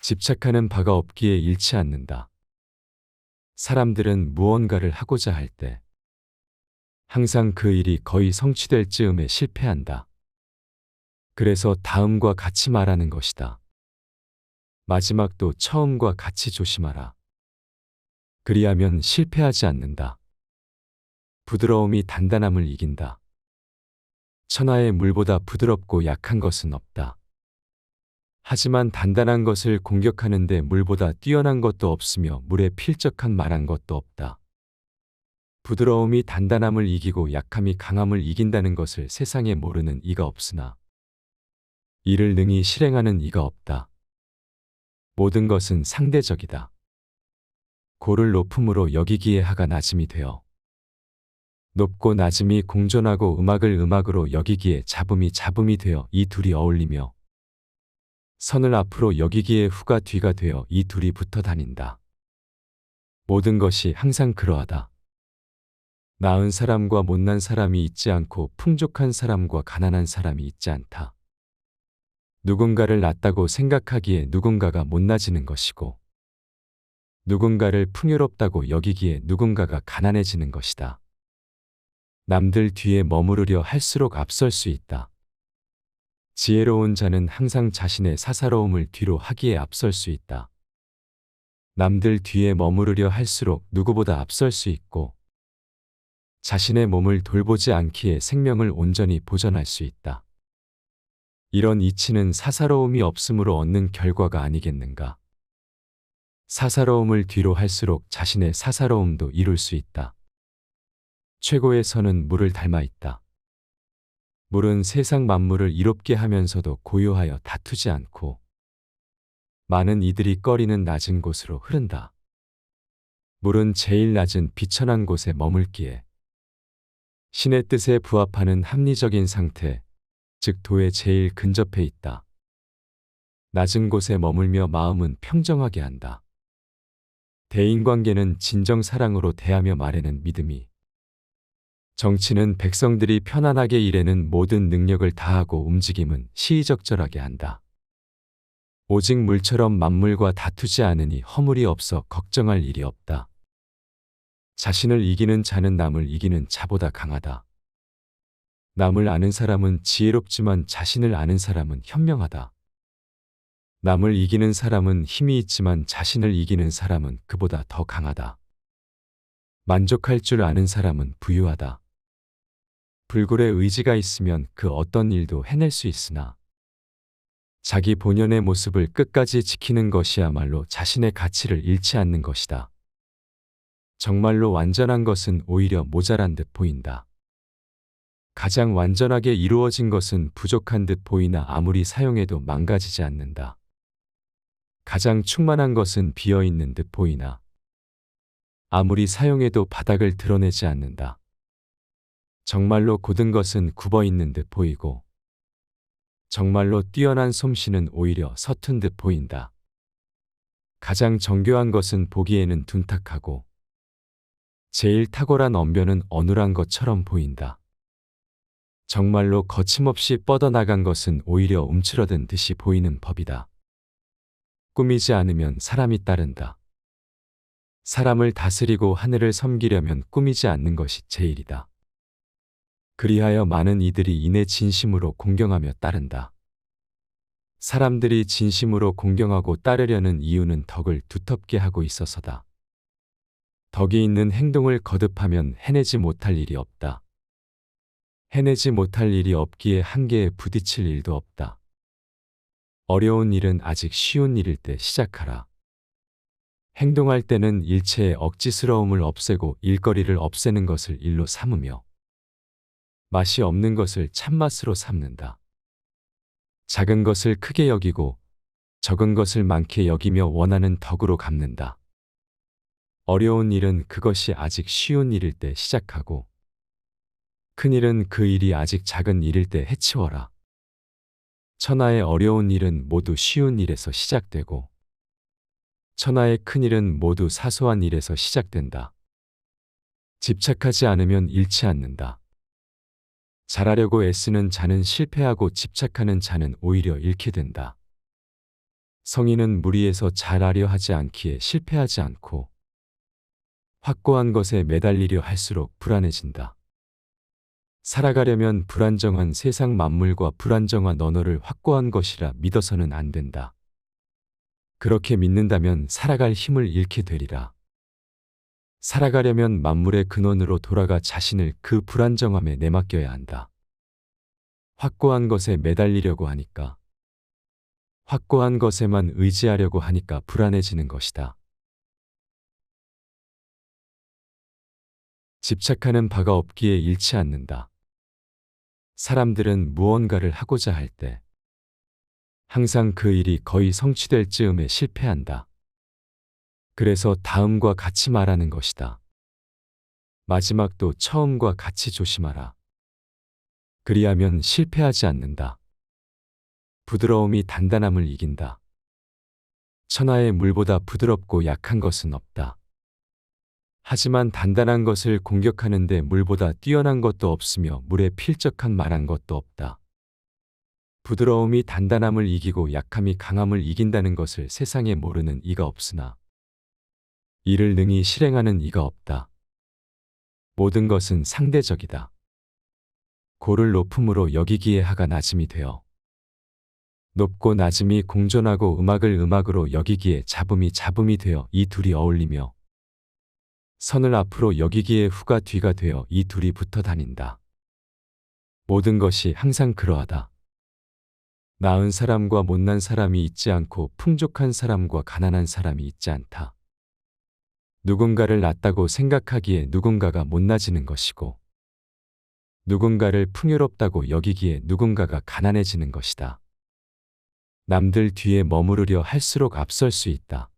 집착하는 바가 없기에 잃지 않는다. 사람들은 무언가를 하고자 할 때 항상 그 일이 거의 성취될 즈음에 실패한다. 그래서 다음과 같이 말하는 것이다. 마지막도 처음과 같이 조심하라. 그리하면 실패하지 않는다. 부드러움이 단단함을 이긴다. 천하의 물보다 부드럽고 약한 것은 없다. 하지만 단단한 것을 공격하는데 물보다 뛰어난 것도 없으며 물에 필적한 말한 것도 없다. 부드러움이 단단함을 이기고 약함이 강함을 이긴다는 것을 세상에 모르는 이가 없으나 이를 능히 실행하는 이가 없다. 모든 것은 상대적이다. 고를 높음으로 여기기에 하가 낮음이 되어 높고 낮음이 공존하고 음악을 음악으로 여기기에 잡음이 잡음이 되어 이 둘이 어울리며 선을 앞으로 여기기에 후가 뒤가 되어 이 둘이 붙어 다닌다. 모든 것이 항상 그러하다. 나은 사람과 못난 사람이 있지 않고 풍족한 사람과 가난한 사람이 있지 않다. 누군가를 낫다고 생각하기에 누군가가 못나지는 것이고 누군가를 풍요롭다고 여기기에 누군가가 가난해지는 것이다. 남들 뒤에 머무르려 할수록 앞설 수 있다. 지혜로운 자는 항상 자신의 사사로움을 뒤로 하기에 앞설 수 있다. 남들 뒤에 머무르려 할수록 누구보다 앞설 수 있고 자신의 몸을 돌보지 않기에 생명을 온전히 보존할 수 있다. 이런 이치는 사사로움이 없음으로 얻는 결과가 아니겠는가? 사사로움을 뒤로 할수록 자신의 사사로움도 이룰 수 있다. 최고의 선은 물을 닮아 있다. 물은 세상 만물을 이롭게 하면서도 고요하여 다투지 않고 많은 이들이 꺼리는 낮은 곳으로 흐른다. 물은 제일 낮은 비천한 곳에 머물기에 신의 뜻에 부합하는 합리적인 상태, 즉 도에 제일 근접해 있다. 낮은 곳에 머물며 마음은 평정하게 한다. 대인관계는 진정사랑으로 대하며 말에는 믿음이, 정치는 백성들이 편안하게 일에는 모든 능력을 다하고 움직임은 시의적절하게 한다. 오직 물처럼 만물과 다투지 않으니 허물이 없어 걱정할 일이 없다. 자신을 이기는 자는 남을 이기는 자보다 강하다. 남을 아는 사람은 지혜롭지만 자신을 아는 사람은 현명하다. 남을 이기는 사람은 힘이 있지만 자신을 이기는 사람은 그보다 더 강하다. 만족할 줄 아는 사람은 부유하다. 불굴에 의지가 있으면 그 어떤 일도 해낼 수 있으나 자기 본연의 모습을 끝까지 지키는 것이야말로 자신의 가치를 잃지 않는 것이다. 정말로 완전한 것은 오히려 모자란 듯 보인다. 가장 완전하게 이루어진 것은 부족한 듯 보이나 아무리 사용해도 망가지지 않는다. 가장 충만한 것은 비어있는 듯 보이나 아무리 사용해도 바닥을 드러내지 않는다. 정말로 곧은 것은 굽어있는 듯 보이고 정말로 뛰어난 솜씨는 오히려 서툰 듯 보인다. 가장 정교한 것은 보기에는 둔탁하고 제일 탁월한 언변은 어눌한 것처럼 보인다. 정말로 거침없이 뻗어나간 것은 오히려 움츠러든 듯이 보이는 법이다. 꾸미지 않으면 사람이 따른다. 사람을 다스리고 하늘을 섬기려면 꾸미지 않는 것이 제일이다. 그리하여 많은 이들이 이내 진심으로 공경하며 따른다. 사람들이 진심으로 공경하고 따르려는 이유는 덕을 두텁게 하고 있어서다. 덕이 있는 행동을 거듭하면 해내지 못할 일이 없다. 해내지 못할 일이 없기에 한계에 부딪힐 일도 없다. 어려운 일은 아직 쉬운 일일 때 시작하라. 행동할 때는 일체의 억지스러움을 없애고 일거리를 없애는 것을 일로 삼으며 맛이 없는 것을 참맛으로 삼는다. 작은 것을 크게 여기고 적은 것을 많게 여기며 원하는 덕으로 갚는다. 어려운 일은 그것이 아직 쉬운 일일 때 시작하고 큰 일은 그 일이 아직 작은 일일 때 해치워라. 천하의 어려운 일은 모두 쉬운 일에서 시작되고 천하의 큰 일은 모두 사소한 일에서 시작된다. 집착하지 않으면 잃지 않는다. 잘하려고 애쓰는 자는 실패하고 집착하는 자는 오히려 잃게 된다. 성인은 무리해서 잘하려 하지 않기에 실패하지 않고 확고한 것에 매달리려 할수록 불안해진다. 살아가려면 불안정한 세상 만물과 불안정한 언어를 확고한 것이라 믿어서는 안 된다. 그렇게 믿는다면 살아갈 힘을 잃게 되리라. 살아가려면 만물의 근원으로 돌아가 자신을 그 불안정함에 내맡겨야 한다. 확고한 것에 매달리려고 하니까, 확고한 것에만 의지하려고 하니까 불안해지는 것이다. 집착하는 바가 없기에 잃지 않는다. 사람들은 무언가를 하고자 할 때 항상 그 일이 거의 성취될 즈음에 실패한다. 그래서 다음과 같이 말하는 것이다. 마지막도 처음과 같이 조심하라. 그리하면 실패하지 않는다. 부드러움이 단단함을 이긴다. 천하의 물보다 부드럽고 약한 것은 없다. 하지만 단단한 것을 공격하는데 물보다 뛰어난 것도 없으며 물에 필적한 말한 것도 없다. 부드러움이 단단함을 이기고 약함이 강함을 이긴다는 것을 세상에 모르는 이가 없으나 이를 능히 실행하는 이가 없다. 모든 것은 상대적이다. 고를 높음으로 여기기에 하가 낮음이 되어 높고 낮음이 공존하고 음악을 음악으로 여기기에 잡음이 잡음이 되어 이 둘이 어울리며 선을 앞으로 여기기에 후가 뒤가 되어 이 둘이 붙어 다닌다. 모든 것이 항상 그러하다. 나은 사람과 못난 사람이 있지 않고 풍족한 사람과 가난한 사람이 있지 않다. 누군가를 낫다고 생각하기에 누군가가 못나지는 것이고 누군가를 풍요롭다고 여기기에 누군가가 가난해지는 것이다. 남들 뒤에 머무르려 할수록 앞설 수 있다.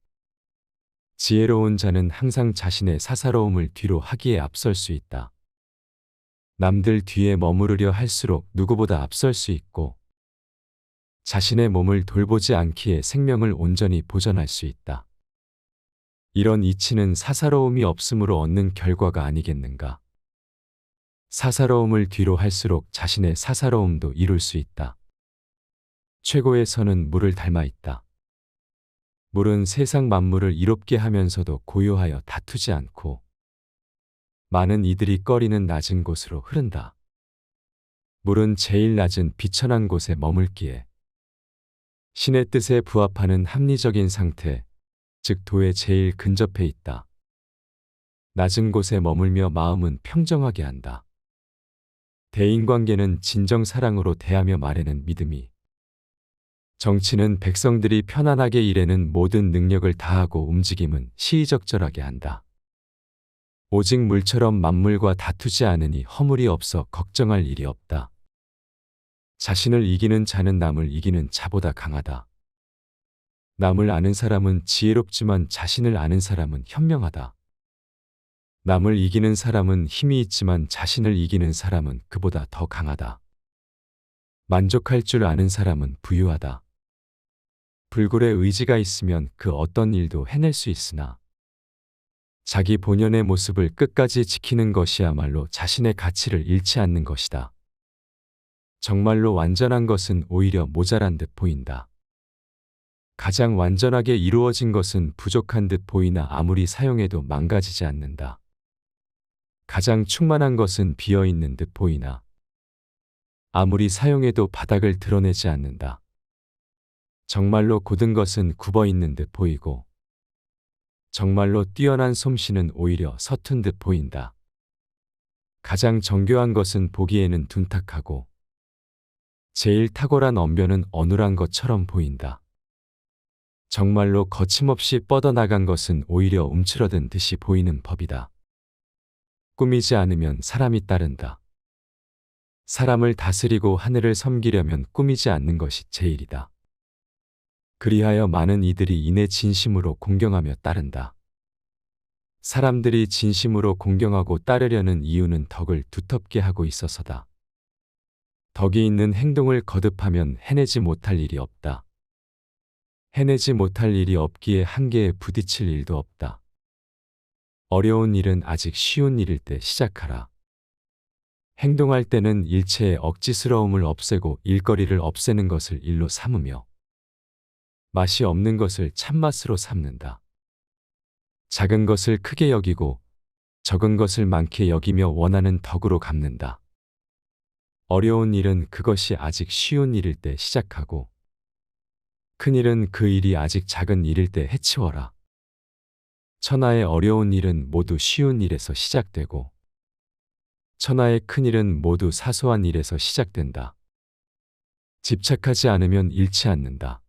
지혜로운 자는 항상 자신의 사사로움을 뒤로 하기에 앞설 수 있다. 남들 뒤에 머무르려 할수록 누구보다 앞설 수 있고 자신의 몸을 돌보지 않기에 생명을 온전히 보존할 수 있다. 이런 이치는 사사로움이 없음으로 얻는 결과가 아니겠는가? 사사로움을 뒤로 할수록 자신의 사사로움도 이룰 수 있다. 최고의 선은 물을 닮아 있다. 물은 세상 만물을 이롭게 하면서도 고요하여 다투지 않고 많은 이들이 꺼리는 낮은 곳으로 흐른다. 물은 제일 낮은 비천한 곳에 머물기에 신의 뜻에 부합하는 합리적인 상태, 즉 도에 제일 근접해 있다. 낮은 곳에 머물며 마음은 평정하게 한다. 대인관계는 진정사랑으로 대하며 말에는 믿음이, 정치는 백성들이 편안하게 일에는 모든 능력을 다하고 움직임은 시의적절하게 한다. 오직 물처럼 만물과 다투지 않으니 허물이 없어 걱정할 일이 없다. 자신을 이기는 자는 남을 이기는 자보다 강하다. 남을 아는 사람은 지혜롭지만 자신을 아는 사람은 현명하다. 남을 이기는 사람은 힘이 있지만 자신을 이기는 사람은 그보다 더 강하다. 만족할 줄 아는 사람은 부유하다. 불굴에 의지가 있으면 그 어떤 일도 해낼 수 있으나 자기 본연의 모습을 끝까지 지키는 것이야말로 자신의 가치를 잃지 않는 것이다. 정말로 완전한 것은 오히려 모자란 듯 보인다. 가장 완전하게 이루어진 것은 부족한 듯 보이나 아무리 사용해도 망가지지 않는다. 가장 충만한 것은 비어있는 듯 보이나 아무리 사용해도 바닥을 드러내지 않는다. 정말로 곧은 것은 굽어있는 듯 보이고 정말로 뛰어난 솜씨는 오히려 서툰 듯 보인다. 가장 정교한 것은 보기에는 둔탁하고 제일 탁월한 언변은 어눌한 것처럼 보인다. 정말로 거침없이 뻗어나간 것은 오히려 움츠러든 듯이 보이는 법이다. 꾸미지 않으면 사람이 따른다. 사람을 다스리고 하늘을 섬기려면 꾸미지 않는 것이 제일이다. 그리하여 많은 이들이 이내 진심으로 공경하며 따른다. 사람들이 진심으로 공경하고 따르려는 이유는 덕을 두텁게 하고 있어서다. 덕이 있는 행동을 거듭하면 해내지 못할 일이 없다. 해내지 못할 일이 없기에 한계에 부딪힐 일도 없다. 어려운 일은 아직 쉬운 일일 때 시작하라. 행동할 때는 일체의 억지스러움을 없애고 일거리를 없애는 것을 일로 삼으며 맛이 없는 것을 참맛으로 삼는다. 작은 것을 크게 여기고 적은 것을 많게 여기며 원하는 덕으로 갚는다. 어려운 일은 그것이 아직 쉬운 일일 때 시작하고 큰 일은 그 일이 아직 작은 일일 때 해치워라. 천하의 어려운 일은 모두 쉬운 일에서 시작되고 천하의 큰 일은 모두 사소한 일에서 시작된다. 집착하지 않으면 잃지 않는다.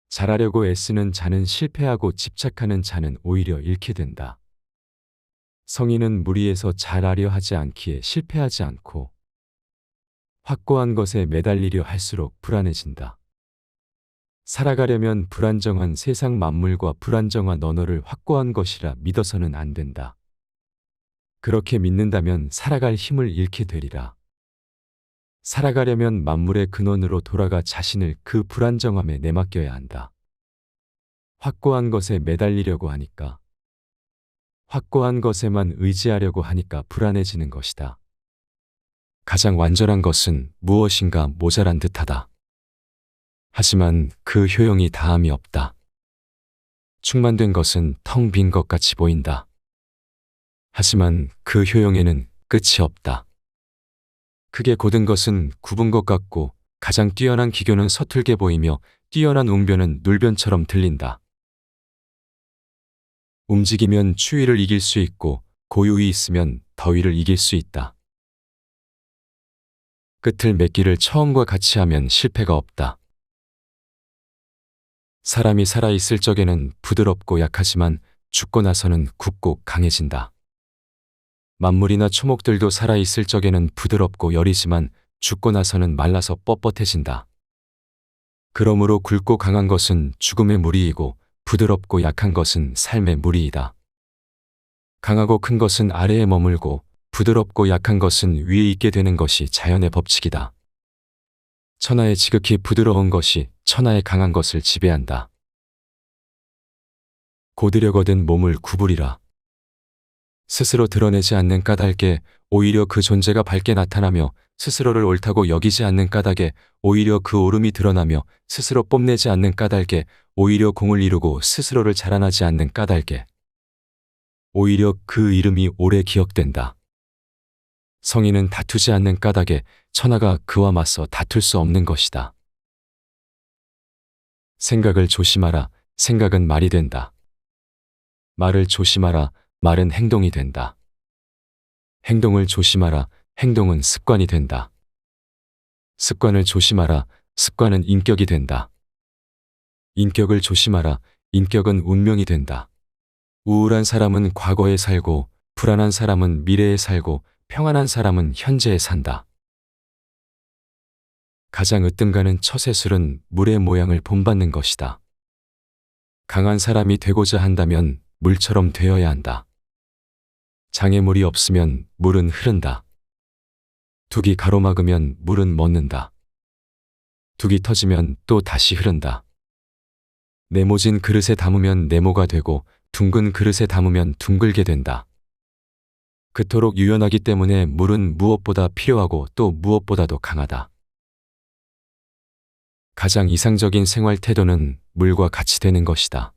잘하려고 애쓰는 자는 실패하고 집착하는 자는 오히려 잃게 된다. 성인은 무리해서 잘하려 하지 않기에 실패하지 않고 확고한 것에 매달리려 할수록 불안해진다. 살아가려면 불안정한 세상 만물과 불안정한 언어를 확고한 것이라 믿어서는 안 된다. 그렇게 믿는다면 살아갈 힘을 잃게 되리라. 살아가려면 만물의 근원으로 돌아가 자신을 그 불안정함에 내맡겨야 한다. 확고한 것에 매달리려고 하니까, 확고한 것에만 의지하려고 하니까 불안해지는 것이다. 가장 완전한 것은 무엇인가 모자란 듯하다. 하지만 그 효용이 다함이 없다. 충만된 것은 텅 빈 것 같이 보인다. 하지만 그 효용에는 끝이 없다. 크게 곧은 것은 굽은 것 같고 가장 뛰어난 기교는 서툴게 보이며 뛰어난 웅변은 눌변처럼 들린다. 움직이면 추위를 이길 수 있고 고요히 있으면 더위를 이길 수 있다. 끝을 맺기를 처음과 같이 하면 실패가 없다. 사람이 살아있을 적에는 부드럽고 약하지만 죽고 나서는 굽고 강해진다. 만물이나 초목들도 살아있을 적에는 부드럽고 여리지만 죽고 나서는 말라서 뻣뻣해진다. 그러므로 굵고 강한 것은 죽음의 무리이고 부드럽고 약한 것은 삶의 무리이다. 강하고 큰 것은 아래에 머물고 부드럽고 약한 것은 위에 있게 되는 것이 자연의 법칙이다. 천하의 지극히 부드러운 것이 천하의 강한 것을 지배한다. 고드려거든 몸을 구부리라. 스스로 드러내지 않는 까닭에 오히려 그 존재가 밝게 나타나며 스스로를 옳다고 여기지 않는 까닭에 오히려 그 옳음이 드러나며 스스로 뽐내지 않는 까닭에 오히려 공을 이루고 스스로를 자랑하지 않는 까닭에 오히려 그 이름이 오래 기억된다. 성인은 다투지 않는 까닭에 천하가 그와 맞서 다툴 수 없는 것이다. 생각을 조심하라. 생각은 말이 된다. 말을 조심하라. 말은 행동이 된다. 행동을 조심하라. 행동은 습관이 된다. 습관을 조심하라. 습관은 인격이 된다. 인격을 조심하라. 인격은 운명이 된다. 우울한 사람은 과거에 살고 불안한 사람은 미래에 살고 평안한 사람은 현재에 산다. 가장 으뜸가는 처세술은 물의 모양을 본받는 것이다. 강한 사람이 되고자 한다면 물처럼 되어야 한다. 장애물이 없으면 물은 흐른다. 둑이 가로막으면 물은 멎는다. 둑이 터지면 또 다시 흐른다. 네모진 그릇에 담으면 네모가 되고 둥근 그릇에 담으면 둥글게 된다. 그토록 유연하기 때문에 물은 무엇보다 필요하고 또 무엇보다도 강하다. 가장 이상적인 생활 태도는 물과 같이 되는 것이다.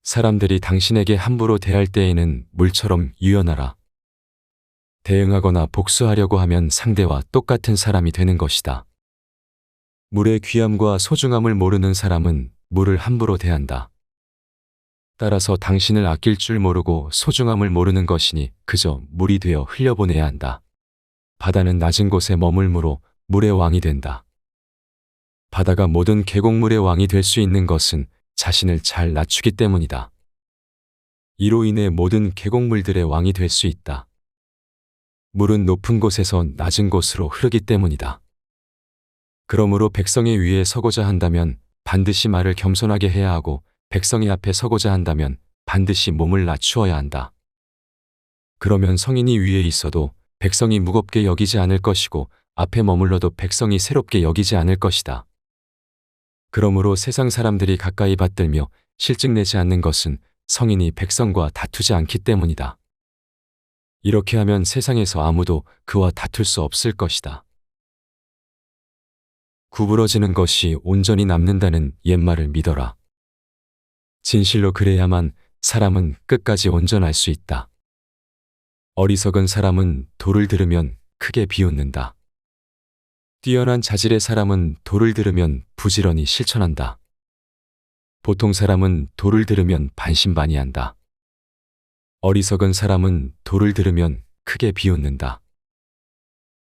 사람들이 당신에게 함부로 대할 때에는 물처럼 유연하라. 대응하거나 복수하려고 하면 상대와 똑같은 사람이 되는 것이다. 물의 귀함과 소중함을 모르는 사람은 물을 함부로 대한다. 따라서 당신을 아낄 줄 모르고 소중함을 모르는 것이니 그저 물이 되어 흘려보내야 한다. 바다는 낮은 곳에 머물므로 물의 왕이 된다. 바다가 모든 계곡물의 왕이 될 수 있는 것은 자신을 잘 낮추기 때문이다. 이로 인해 모든 계곡물들의 왕이 될 수 있다. 물은 높은 곳에서 낮은 곳으로 흐르기 때문이다. 그러므로 백성의 위에 서고자 한다면 반드시 말을 겸손하게 해야 하고 백성의 앞에 서고자 한다면 반드시 몸을 낮추어야 한다. 그러면 성인이 위에 있어도 백성이 무겁게 여기지 않을 것이고 앞에 머물러도 백성이 새롭게 여기지 않을 것이다. 그러므로 세상 사람들이 가까이 받들며 실증내지 않는 것은 성인이 백성과 다투지 않기 때문이다. 이렇게 하면 세상에서 아무도 그와 다툴 수 없을 것이다. 구부러지는 것이 온전히 남는다는 옛말을 믿어라. 진실로 그래야만 사람은 끝까지 온전할 수 있다. 어리석은 사람은 도를 들으면 크게 비웃는다. 뛰어난 자질의 사람은 도를 들으면 부지런히 실천한다. 보통 사람은 도를 들으면 반신반의한다. 어리석은 사람은 도를 들으면 크게 비웃는다.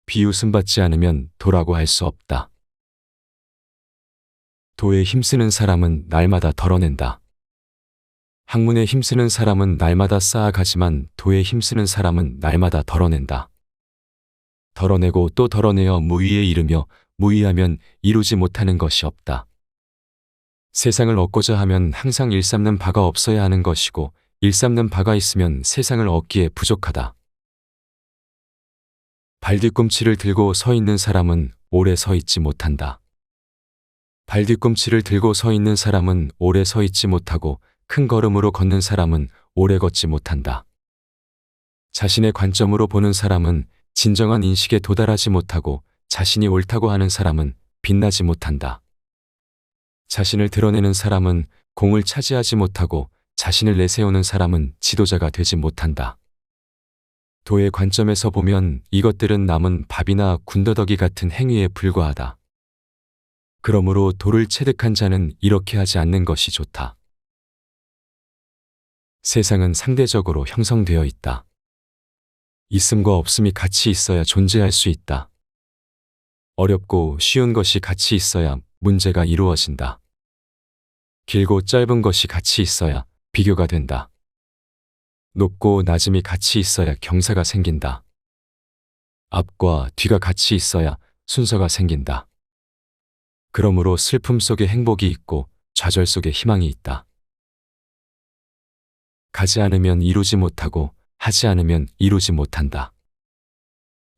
비웃음 받지 않으면 도라고 할 수 없다. 도에 힘쓰는 사람은 날마다 덜어낸다. 학문에 힘쓰는 사람은 날마다 쌓아가지만 도에 힘쓰는 사람은 날마다 덜어낸다. 덜어내고 또 덜어내어 무위에 이르며 무위하면 이루지 못하는 것이 없다. 세상을 얻고자 하면 항상 일삼는 바가 없어야 하는 것이고 일삼는 바가 있으면 세상을 얻기에 부족하다. 발뒤꿈치를 들고 서 있는 사람은 오래 서 있지 못한다. 발뒤꿈치를 들고 서 있는 사람은 오래 서 있지 못하고 큰 걸음으로 걷는 사람은 오래 걷지 못한다. 자신의 관점으로 보는 사람은 진정한 인식에 도달하지 못하고 자신이 옳다고 하는 사람은 빛나지 못한다. 자신을 드러내는 사람은 공을 차지하지 못하고 자신을 내세우는 사람은 지도자가 되지 못한다. 도의 관점에서 보면 이것들은 남은 밥이나 군더더기 같은 행위에 불과하다. 그러므로 도를 체득한 자는 이렇게 하지 않는 것이 좋다. 세상은 상대적으로 형성되어 있다. 있음과 없음이 같이 있어야 존재할 수 있다. 어렵고 쉬운 것이 같이 있어야 문제가 이루어진다. 길고 짧은 것이 같이 있어야 비교가 된다. 높고 낮음이 같이 있어야 경사가 생긴다. 앞과 뒤가 같이 있어야 순서가 생긴다. 그러므로 슬픔 속에 행복이 있고 좌절 속에 희망이 있다. 가지 않으면 이루지 못하고 하지 않으면 이루지 못한다.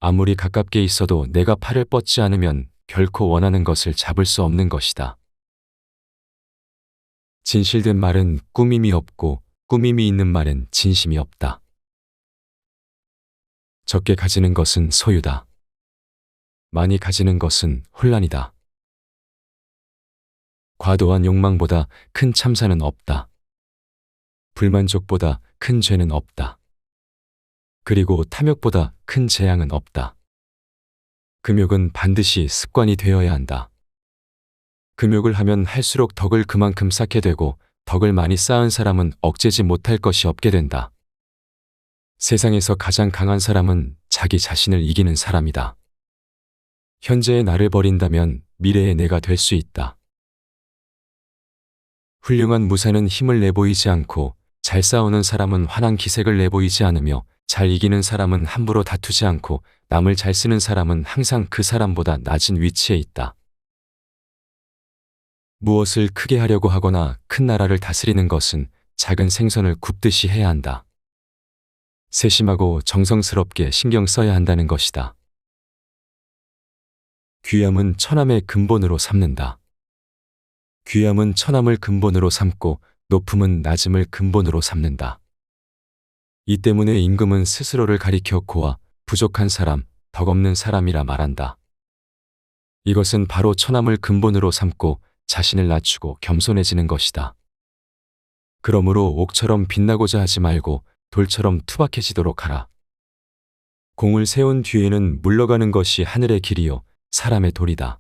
아무리 가깝게 있어도 내가 팔을 뻗지 않으면 결코 원하는 것을 잡을 수 없는 것이다. 진실된 말은 꾸밈이 없고 꾸밈이 있는 말은 진심이 없다. 적게 가지는 것은 소유다. 많이 가지는 것은 혼란이다. 과도한 욕망보다 큰 참사는 없다. 불만족보다 큰 죄는 없다. 그리고 탐욕보다 큰 재앙은 없다. 금욕은 반드시 습관이 되어야 한다. 금욕을 하면 할수록 덕을 그만큼 쌓게 되고 덕을 많이 쌓은 사람은 억제지 못할 것이 없게 된다. 세상에서 가장 강한 사람은 자기 자신을 이기는 사람이다. 현재의 나를 버린다면 미래의 내가 될 수 있다. 훌륭한 무사는 힘을 내보이지 않고 잘 싸우는 사람은 환한 기색을 내보이지 않으며 잘 이기는 사람은 함부로 다투지 않고 남을 잘 쓰는 사람은 항상 그 사람보다 낮은 위치에 있다. 무엇을 크게 하려고 하거나 큰 나라를 다스리는 것은 작은 생선을 굽듯이 해야 한다. 세심하고 정성스럽게 신경 써야 한다는 것이다. 귀함은 천함의 근본으로 삼는다. 귀함은 천함을 근본으로 삼고 높음은 낮음을 근본으로 삼는다. 이 때문에 임금은 스스로를 가리켜 고와 부족한 사람, 덕없는 사람이라 말한다. 이것은 바로 천함을 근본으로 삼고 자신을 낮추고 겸손해지는 것이다. 그러므로 옥처럼 빛나고자 하지 말고 돌처럼 투박해지도록 하라. 공을 세운 뒤에는 물러가는 것이 하늘의 길이요 사람의 도리다.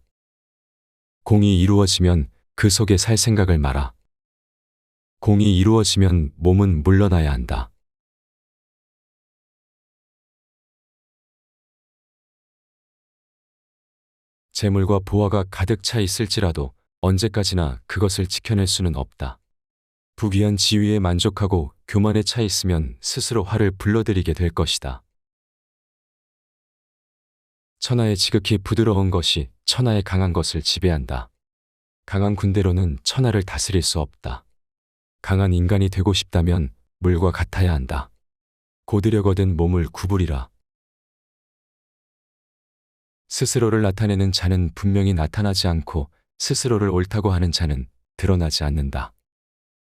공이 이루어지면 그 속에 살 생각을 마라. 공이 이루어지면 몸은 물러나야 한다. 재물과 보화가 가득 차 있을지라도 언제까지나 그것을 지켜낼 수는 없다. 부귀한 지위에 만족하고 교만에 차 있으면 스스로 화를 불러들이게 될 것이다. 천하의 지극히 부드러운 것이 천하의 강한 것을 지배한다. 강한 군대로는 천하를 다스릴 수 없다. 강한 인간이 되고 싶다면 물과 같아야 한다. 고드려거든 몸을 구부리라. 스스로를 나타내는 자는 분명히 나타나지 않고 스스로를 옳다고 하는 자는 드러나지 않는다.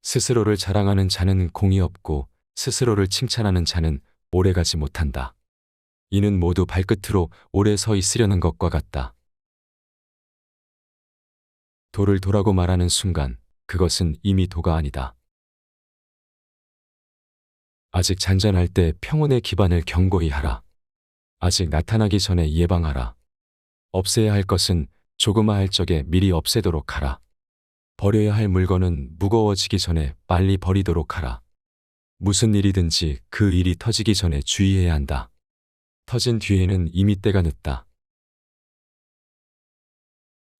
스스로를 자랑하는 자는 공이 없고 스스로를 칭찬하는 자는 오래가지 못한다. 이는 모두 발끝으로 오래 서 있으려는 것과 같다. 도를 도라고 말하는 순간 그것은 이미 도가 아니다. 아직 잔잔할 때 평온의 기반을 견고히 하라. 아직 나타나기 전에 예방하라. 없애야 할 것은 조그마할 적에 미리 없애도록 하라. 버려야 할 물건은 무거워지기 전에 빨리 버리도록 하라. 무슨 일이든지 그 일이 터지기 전에 주의해야 한다. 터진 뒤에는 이미 때가 늦다.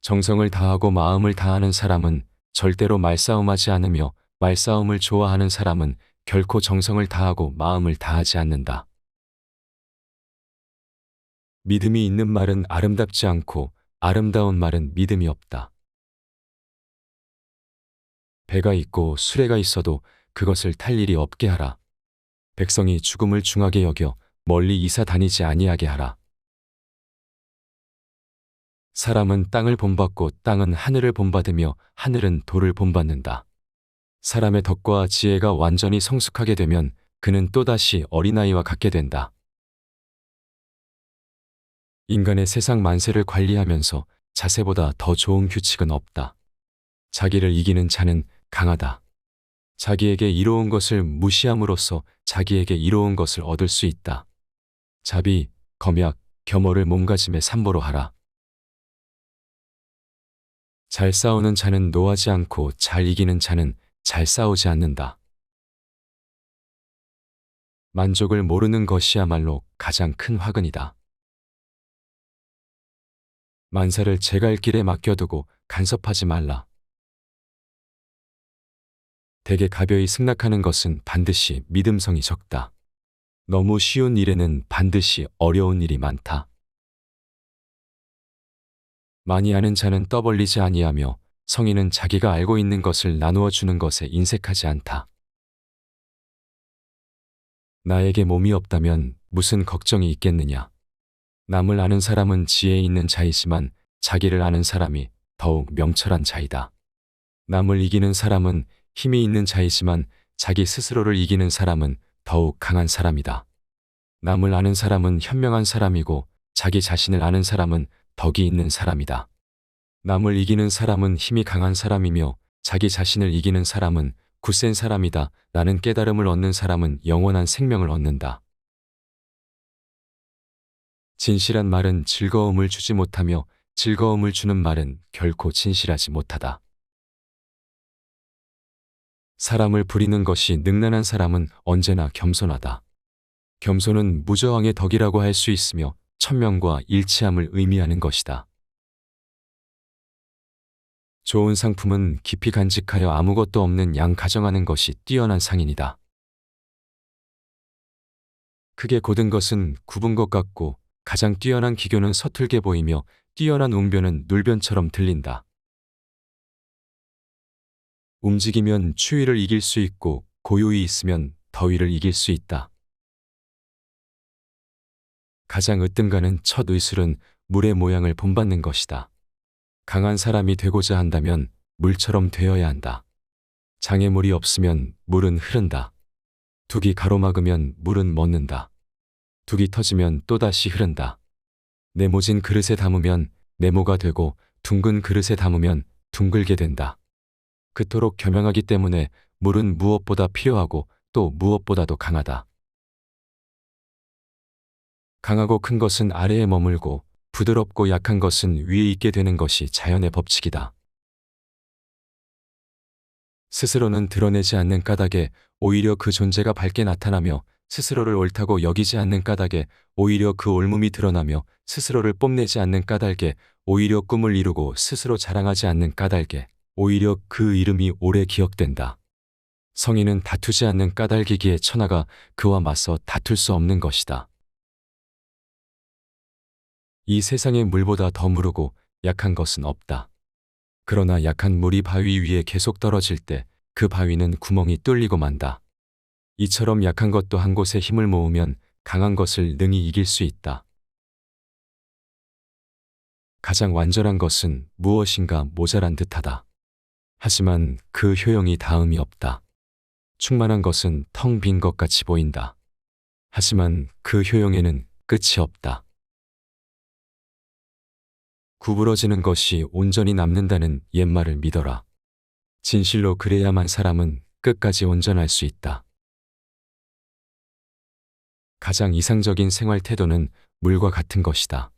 정성을 다하고 마음을 다하는 사람은 절대로 말싸움하지 않으며 말싸움을 좋아하는 사람은 결코 정성을 다하고 마음을 다하지 않는다. 믿음이 있는 말은 아름답지 않고 아름다운 말은 믿음이 없다. 배가 있고 수레가 있어도 그것을 탈 일이 없게 하라. 백성이 죽음을 중하게 여겨 멀리 이사 다니지 아니하게 하라. 사람은 땅을 본받고 땅은 하늘을 본받으며 하늘은 돌을 본받는다. 사람의 덕과 지혜가 완전히 성숙하게 되면 그는 또다시 어린아이와 같게 된다. 인간의 세상 만세를 관리하면서 자세보다 더 좋은 규칙은 없다. 자기를 이기는 자는 강하다. 자기에게 이로운 것을 무시함으로써 자기에게 이로운 것을 얻을 수 있다. 자비, 검약, 겸허를 몸가짐의 삼보로 하라. 잘 싸우는 자는 노하지 않고 잘 이기는 자는 잘 싸우지 않는다. 만족을 모르는 것이야말로 가장 큰 화근이다. 만사를 제 갈 길에 맡겨두고 간섭하지 말라. 대개 가벼이 승낙하는 것은 반드시 믿음성이 적다. 너무 쉬운 일에는 반드시 어려운 일이 많다. 많이 아는 자는 떠벌리지 아니하며 성인은 자기가 알고 있는 것을 나누어 주는 것에 인색하지 않다. 나에게 몸이 없다면 무슨 걱정이 있겠느냐. 남을 아는 사람은 지혜 있는 자이지만 자기를 아는 사람이 더욱 명철한 자이다. 남을 이기는 사람은 힘이 있는 자이지만 자기 스스로를 이기는 사람은 더욱 강한 사람이다. 남을 아는 사람은 현명한 사람이고 자기 자신을 아는 사람은 덕이 있는 사람이다. 남을 이기는 사람은 힘이 강한 사람이며 자기 자신을 이기는 사람은 굳센 사람이다. 나는 깨달음을 얻는 사람은 영원한 생명을 얻는다. 진실한 말은 즐거움을 주지 못하며 즐거움을 주는 말은 결코 진실하지 못하다. 사람을 부리는 것이 능란한 사람은 언제나 겸손하다. 겸손은 무저항의 덕이라고 할 수 있으며 천명과 일치함을 의미하는 것이다. 좋은 상품은 깊이 간직하여 아무것도 없는 양 가정하는 것이 뛰어난 상인이다. 크게 곧은 것은 굽은 것 같고 가장 뛰어난 기교는 서툴게 보이며 뛰어난 웅변은 눌변처럼 들린다. 움직이면 추위를 이길 수 있고 고요히 있으면 더위를 이길 수 있다. 가장 으뜸가는 첫 의술은 물의 모양을 본받는 것이다. 강한 사람이 되고자 한다면 물처럼 되어야 한다. 장애물이 없으면 물은 흐른다. 둑이 가로막으면 물은 멎는다. 둑이 터지면 또다시 흐른다. 네모진 그릇에 담으면 네모가 되고 둥근 그릇에 담으면 둥글게 된다. 그토록 겸양하기 때문에 물은 무엇보다 필요하고 또 무엇보다도 강하다. 강하고 큰 것은 아래에 머물고 부드럽고 약한 것은 위에 있게 되는 것이 자연의 법칙이다. 스스로는 드러내지 않는 까닭에 오히려 그 존재가 밝게 나타나며 스스로를 옳다고 여기지 않는 까닭에 오히려 그 옳음이 드러나며 스스로를 뽐내지 않는 까닭에 오히려 꿈을 이루고 스스로 자랑하지 않는 까닭에 오히려 그 이름이 오래 기억된다. 성인은 다투지 않는 까닭이기에 천하가 그와 맞서 다툴 수 없는 것이다. 이 세상에 물보다 더 무르고 약한 것은 없다. 그러나 약한 물이 바위 위에 계속 떨어질 때 그 바위는 구멍이 뚫리고 만다. 이처럼 약한 것도 한 곳에 힘을 모으면 강한 것을 능히 이길 수 있다. 가장 완전한 것은 무엇인가 모자란 듯하다. 하지만 그 효용이 다음이 없다. 충만한 것은 텅 빈 것 같이 보인다. 하지만 그 효용에는 끝이 없다. 구부러지는 것이 온전히 남는다는 옛말을 믿어라. 진실로 그래야만 사람은 끝까지 온전할 수 있다. 가장 이상적인 생활 태도는 물과 같은 것이다.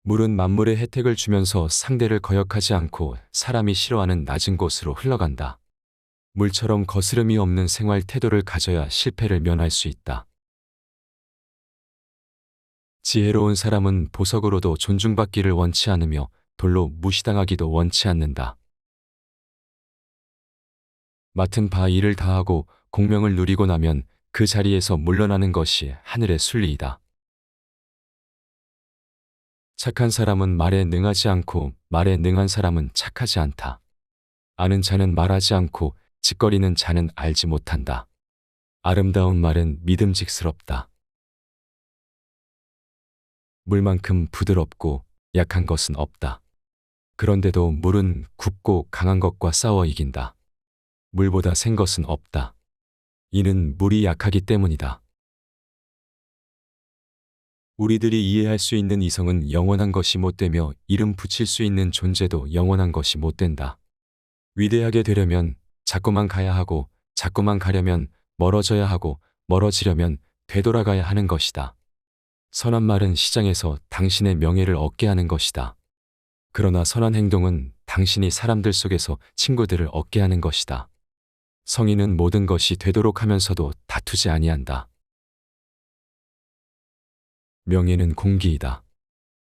물은 만물의 혜택을 주면서 상대를 거역하지 않고 사람이 싫어하는 낮은 곳으로 흘러간다. 물처럼 거스름이 없는 생활 태도를 가져야 실패를 면할 수 있다. 지혜로운 사람은 보석으로도 존중받기를 원치 않으며 돌로 무시당하기도 원치 않는다. 맡은 바 일을 다하고 공명을 누리고 나면 그 자리에서 물러나는 것이 하늘의 순리이다. 착한 사람은 말에 능하지 않고 말에 능한 사람은 착하지 않다. 아는 자는 말하지 않고 짓거리는 자는 알지 못한다. 아름다운 말은 믿음직스럽다. 물만큼 부드럽고 약한 것은 없다. 그런데도 물은 굽고 강한 것과 싸워 이긴다. 물보다 센 것은 없다. 이는 물이 약하기 때문이다. 우리들이 이해할 수 있는 이성은 영원한 것이 못 되며 이름 붙일 수 있는 존재도 영원한 것이 못 된다. 위대하게 되려면 자꾸만 가야 하고 자꾸만 가려면 멀어져야 하고 멀어지려면 되돌아가야 하는 것이다. 선한 말은 시장에서 당신의 명예를 얻게 하는 것이다. 그러나 선한 행동은 당신이 사람들 속에서 친구들을 얻게 하는 것이다. 성인은 모든 것이 되도록 하면서도 다투지 아니한다. 명예는 공기이다.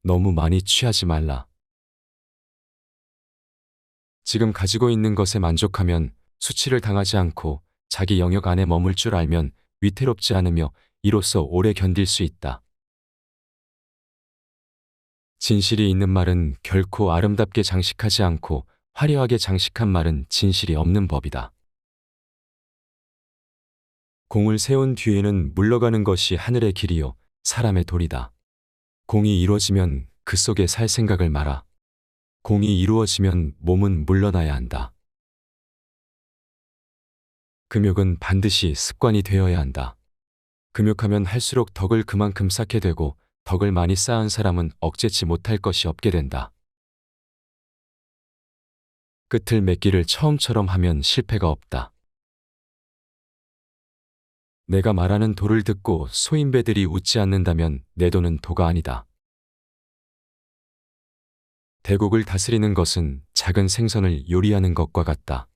너무 많이 취하지 말라. 지금 가지고 있는 것에 만족하면 수치를 당하지 않고 자기 영역 안에 머물 줄 알면 위태롭지 않으며 이로써 오래 견딜 수 있다. 진실이 있는 말은 결코 아름답게 장식하지 않고 화려하게 장식한 말은 진실이 없는 법이다. 공을 세운 뒤에는 물러가는 것이 하늘의 길이요 사람의 도리다. 공이 이루어지면 그 속에 살 생각을 마라. 공이 이루어지면 몸은 물러나야 한다. 금욕은 반드시 습관이 되어야 한다. 금욕하면 할수록 덕을 그만큼 쌓게 되고 덕을 많이 쌓은 사람은 억제치 못할 것이 없게 된다. 끝을 맺기를 처음처럼 하면 실패가 없다. 내가 말하는 도를 듣고 소인배들이 웃지 않는다면 내 도는 도가 아니다. 대국을 다스리는 것은 작은 생선을 요리하는 것과 같다.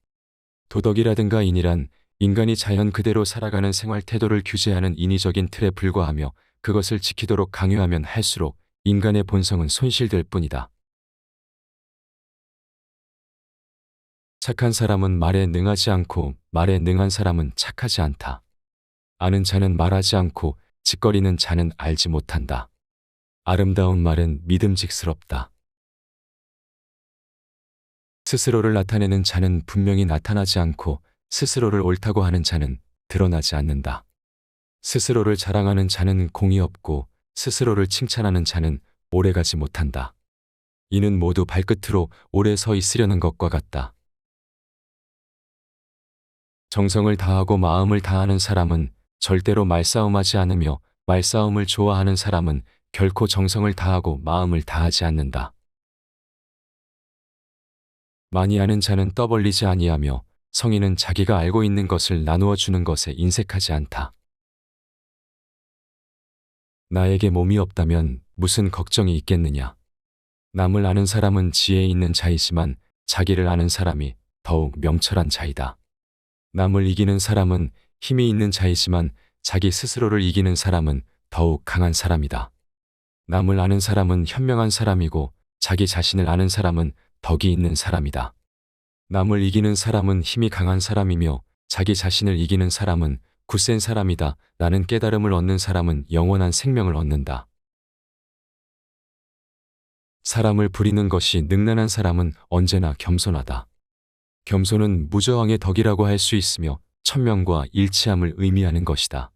도덕이라든가 인이란 인간이 자연 그대로 살아가는 생활 태도를 규제하는 인위적인 틀에 불과하며 그것을 지키도록 강요하면 할수록 인간의 본성은 손실될 뿐이다. 착한 사람은 말에 능하지 않고 말에 능한 사람은 착하지 않다. 아는 자는 말하지 않고 짓거리는 자는 알지 못한다. 아름다운 말은 믿음직스럽다. 스스로를 나타내는 자는 분명히 나타나지 않고 스스로를 옳다고 하는 자는 드러나지 않는다. 스스로를 자랑하는 자는 공이 없고 스스로를 칭찬하는 자는 오래가지 못한다. 이는 모두 발끝으로 오래 서 있으려는 것과 같다. 정성을 다하고 마음을 다하는 사람은 절대로 말싸움하지 않으며 말싸움을 좋아하는 사람은 결코 정성을 다하고 마음을 다하지 않는다. 많이 아는 자는 떠벌리지 아니하며 성인은 자기가 알고 있는 것을 나누어 주는 것에 인색하지 않다. 나에게 몸이 없다면 무슨 걱정이 있겠느냐. 남을 아는 사람은 지혜 있는 자이지만 자기를 아는 사람이 더욱 명철한 자이다. 남을 이기는 사람은 힘이 있는 자이지만 자기 스스로를 이기는 사람은 더욱 강한 사람이다. 남을 아는 사람은 현명한 사람이고 자기 자신을 아는 사람은 덕이 있는 사람이다. 남을 이기는 사람은 힘이 강한 사람이며 자기 자신을 이기는 사람은 굳센 사람이다. 나는 깨달음을 얻는 사람은 영원한 생명을 얻는다. 사람을 부리는 것이 능란한 사람은 언제나 겸손하다. 겸손은 무저항의 덕이라고 할 수 있으며 천명과 일치함을 의미하는 것이다.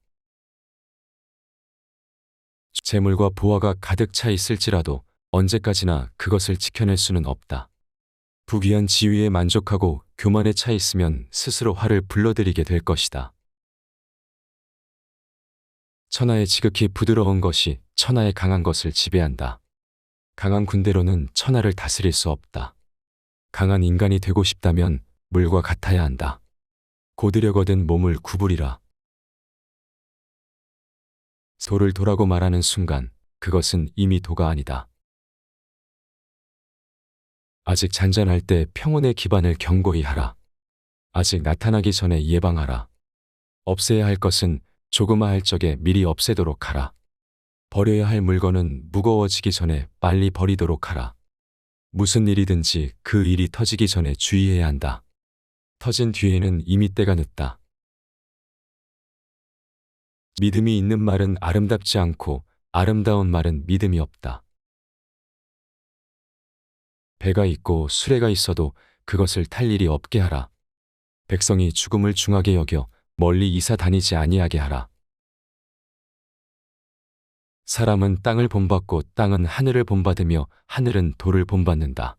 재물과 부하가 가득 차 있을지라도 언제까지나 그것을 지켜낼 수는 없다. 부귀한 지위에 만족하고 교만에 차 있으면 스스로 화를 불러들이게 될 것이다. 천하의 지극히 부드러운 것이 천하의 강한 것을 지배한다. 강한 군대로는 천하를 다스릴 수 없다. 강한 인간이 되고 싶다면 물과 같아야 한다. 고드려거든 몸을 구부리라. 소를 도라고 말하는 순간 그것은 이미 도가 아니다. 아직 잔잔할 때 평온의 기반을 견고히 하라. 아직 나타나기 전에 예방하라. 없애야 할 것은 조그마할 적에 미리 없애도록 하라. 버려야 할 물건은 무거워지기 전에 빨리 버리도록 하라. 무슨 일이든지 그 일이 터지기 전에 주의해야 한다. 터진 뒤에는 이미 때가 늦다. 믿음이 있는 말은 아름답지 않고 아름다운 말은 믿음이 없다. 배가 있고 수레가 있어도 그것을 탈 일이 없게 하라. 백성이 죽음을 중하게 여겨 멀리 이사 다니지 아니하게 하라. 사람은 땅을 본받고 땅은 하늘을 본받으며 하늘은 돌을 본받는다.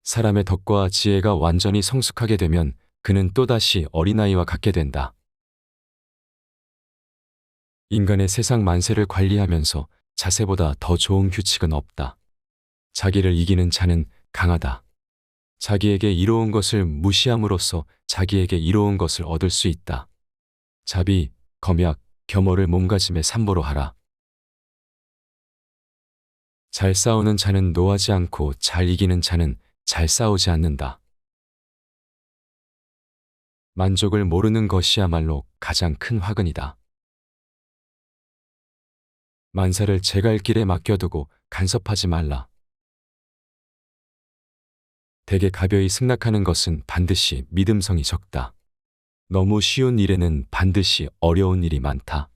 사람의 덕과 지혜가 완전히 성숙하게 되면 그는 또다시 어린아이와 같게 된다. 인간의 세상 만세를 관리하면서 자세보다 더 좋은 규칙은 없다. 자기를 이기는 자는 강하다. 자기에게 이로운 것을 무시함으로써 자기에게 이로운 것을 얻을 수 있다. 자비, 검약, 겸허를 몸가짐에 삼보로 하라. 잘 싸우는 자는 노하지 않고 잘 이기는 자는 잘 싸우지 않는다. 만족을 모르는 것이야말로 가장 큰 화근이다. 만사를 제갈 길에 맡겨두고 간섭하지 말라. 대개 가벼이 승낙하는 것은 반드시 믿음성이 적다. 너무 쉬운 일에는 반드시 어려운 일이 많다.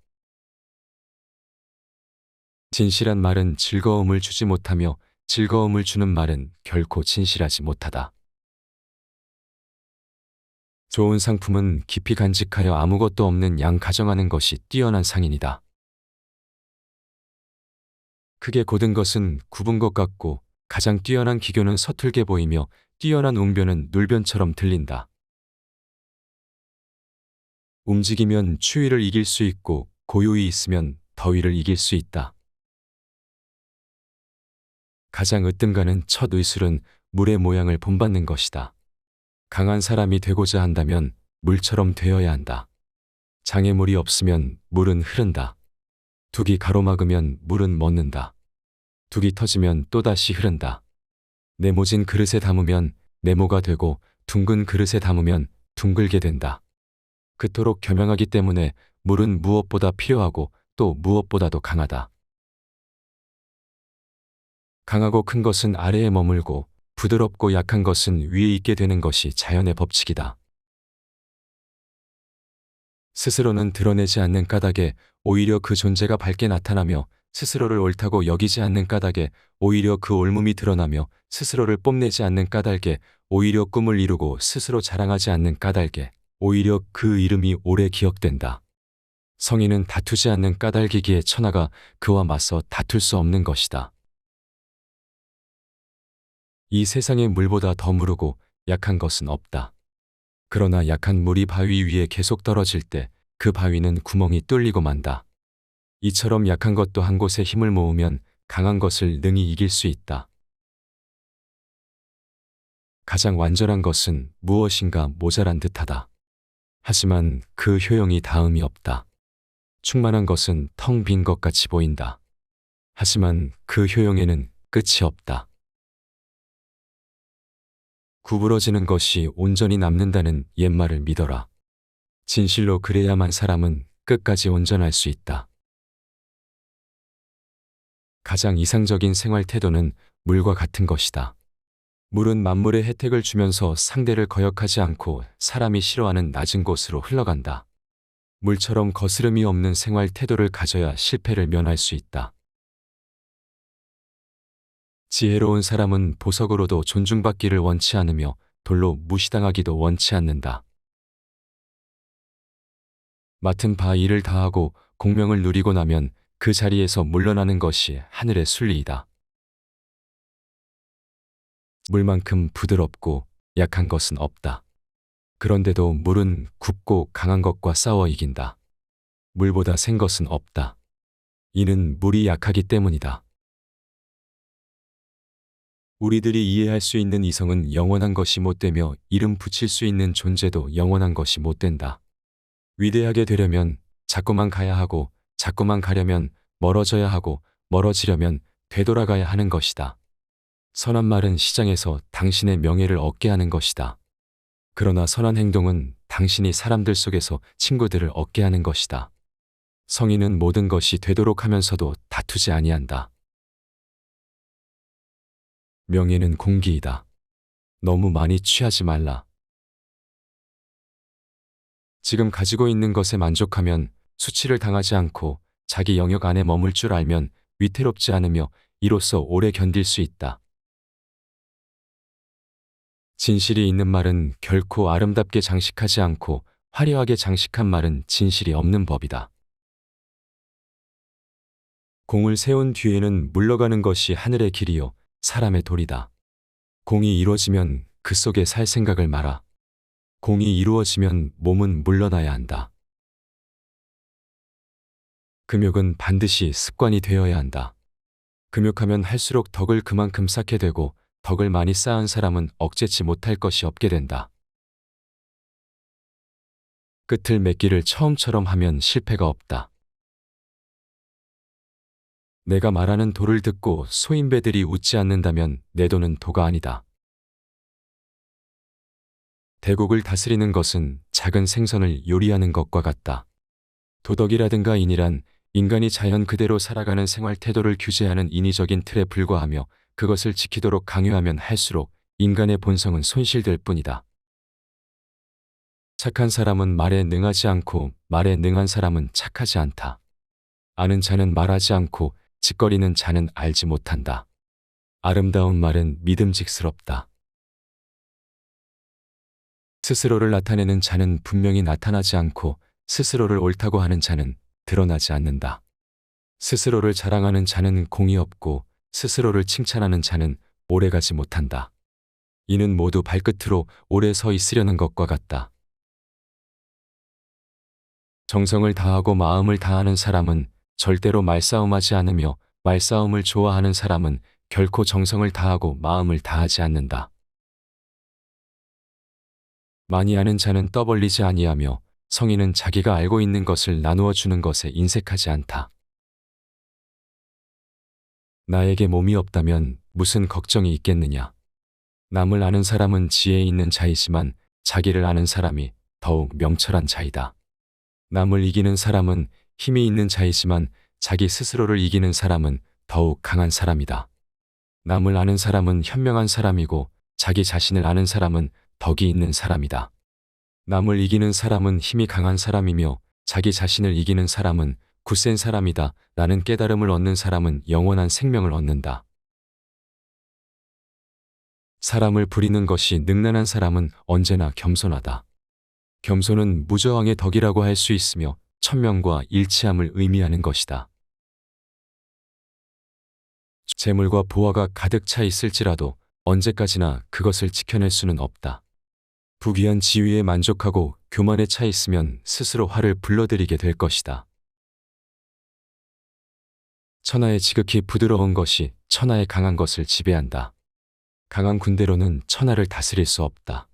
진실한 말은 즐거움을 주지 못하며 즐거움을 주는 말은 결코 진실하지 못하다. 좋은 상품은 깊이 간직하여 아무것도 없는 양 가정하는 것이 뛰어난 상인이다. 크게 곧은 것은 굽은 것 같고 가장 뛰어난 기교는 서툴게 보이며 뛰어난 웅변은 눌변처럼 들린다. 움직이면 추위를 이길 수 있고 고요히 있으면 더위를 이길 수 있다. 가장 으뜸가는 첫 의술은 물의 모양을 본받는 것이다. 강한 사람이 되고자 한다면 물처럼 되어야 한다. 장애물이 없으면 물은 흐른다. 둑이 가로막으면 물은 멎는다. 둑이 터지면 또다시 흐른다. 네모진 그릇에 담으면 네모가 되고 둥근 그릇에 담으면 둥글게 된다. 그토록 겸양하기 때문에 물은 무엇보다 필요하고 또 무엇보다도 강하다. 강하고 큰 것은 아래에 머물고 부드럽고 약한 것은 위에 있게 되는 것이 자연의 법칙이다. 스스로는 드러내지 않는 까닭에 오히려 그 존재가 밝게 나타나며 스스로를 옳다고 여기지 않는 까닭에 오히려 그 옳음이 드러나며 스스로를 뽐내지 않는 까닭에 오히려 꿈을 이루고 스스로 자랑하지 않는 까닭에 오히려 그 이름이 오래 기억된다. 성인은 다투지 않는 까닭이기에 천하가 그와 맞서 다툴 수 없는 것이다. 이 세상에 물보다 더 무르고 약한 것은 없다. 그러나 약한 물이 바위 위에 계속 떨어질 때 그 바위는 구멍이 뚫리고 만다. 이처럼 약한 것도 한 곳에 힘을 모으면 강한 것을 능히 이길 수 있다. 가장 완전한 것은 무엇인가 모자란 듯하다. 하지만 그 효용이 다음이 없다. 충만한 것은 텅 빈 것 같이 보인다. 하지만 그 효용에는 끝이 없다. 구부러지는 것이 온전히 남는다는 옛말을 믿어라. 진실로 그래야만 사람은 끝까지 온전할 수 있다. 가장 이상적인 생활 태도는 물과 같은 것이다. 물은 만물의 혜택을 주면서 상대를 거역하지 않고 사람이 싫어하는 낮은 곳으로 흘러간다. 물처럼 거스름이 없는 생활 태도를 가져야 실패를 면할 수 있다. 지혜로운 사람은 보석으로도 존중받기를 원치 않으며 돌로 무시당하기도 원치 않는다. 맡은 바 일을 다하고 공명을 누리고 나면 그 자리에서 물러나는 것이 하늘의 순리이다. 물만큼 부드럽고 약한 것은 없다. 그런데도 물은 굽고 강한 것과 싸워 이긴다. 물보다 센 것은 없다. 이는 물이 약하기 때문이다. 우리들이 이해할 수 있는 이성은 영원한 것이 못 되며 이름 붙일 수 있는 존재도 영원한 것이 못 된다. 위대하게 되려면 자꾸만 가야 하고 자꾸만 가려면 멀어져야 하고 멀어지려면 되돌아가야 하는 것이다. 선한 말은 시장에서 당신의 명예를 얻게 하는 것이다. 그러나 선한 행동은 당신이 사람들 속에서 친구들을 얻게 하는 것이다. 성인은 모든 것이 되도록 하면서도 다투지 아니한다. 명예는 공기이다. 너무 많이 취하지 말라. 지금 가지고 있는 것에 만족하면 수치를 당하지 않고 자기 영역 안에 머물 줄 알면 위태롭지 않으며 이로써 오래 견딜 수 있다. 진실이 있는 말은 결코 아름답게 장식하지 않고 화려하게 장식한 말은 진실이 없는 법이다. 공을 세운 뒤에는 물러가는 것이 하늘의 길이요 사람의 도리다. 공이 이루어지면 그 속에 살 생각을 마라. 공이 이루어지면 몸은 물러나야 한다. 금욕은 반드시 습관이 되어야 한다. 금욕하면 할수록 덕을 그만큼 쌓게 되고 덕을 많이 쌓은 사람은 억제치 못할 것이 없게 된다. 끝을 맺기를 처음처럼 하면 실패가 없다. 내가 말하는 도를 듣고 소인배들이 웃지 않는다면 내 도는 도가 아니다. 대국을 다스리는 것은 작은 생선을 요리하는 것과 같다. 도덕이라든가 인이란 인간이 자연 그대로 살아가는 생활 태도를 규제하는 인위적인 틀에 불과하며 그것을 지키도록 강요하면 할수록 인간의 본성은 손실될 뿐이다. 착한 사람은 말에 능하지 않고 말에 능한 사람은 착하지 않다. 아는 자는 말하지 않고 짓거리는 자는 알지 못한다. 아름다운 말은 믿음직스럽다. 스스로를 나타내는 자는 분명히 나타나지 않고 스스로를 옳다고 하는 자는 드러나지 않는다. 스스로를 자랑하는 자는 공이 없고 스스로를 칭찬하는 자는 오래가지 못한다. 이는 모두 발끝으로 오래 서 있으려는 것과 같다. 정성을 다하고 마음을 다하는 사람은 절대로 말싸움하지 않으며 말싸움을 좋아하는 사람은 결코 정성을 다하고 마음을 다하지 않는다. 많이 아는 자는 떠벌리지 아니하며 성인은 자기가 알고 있는 것을 나누어 주는 것에 인색하지 않다. 나에게 몸이 없다면 무슨 걱정이 있겠느냐. 남을 아는 사람은 지혜 있는 자이지만 자기를 아는 사람이 더욱 명철한 자이다. 남을 이기는 사람은 힘이 있는 자이지만 자기 스스로를 이기는 사람은 더욱 강한 사람이다. 남을 아는 사람은 현명한 사람이고 자기 자신을 아는 사람은 덕이 있는 사람이다. 남을 이기는 사람은 힘이 강한 사람이며 자기 자신을 이기는 사람은 굳센 사람이다. 나는 깨달음을 얻는 사람은 영원한 생명을 얻는다. 사람을 부리는 것이 능란한 사람은 언제나 겸손하다. 겸손은 무저항의 덕이라고 할 수 있으며 천명과 일치함을 의미하는 것이다. 재물과 보화가 가득 차 있을지라도 언제까지나 그것을 지켜낼 수는 없다. 부귀한 지위에 만족하고 교만에 차 있으면 스스로 화를 불러들이게 될 것이다. 천하의 지극히 부드러운 것이 천하의 강한 것을 지배한다. 강한 군대로는 천하를 다스릴 수 없다.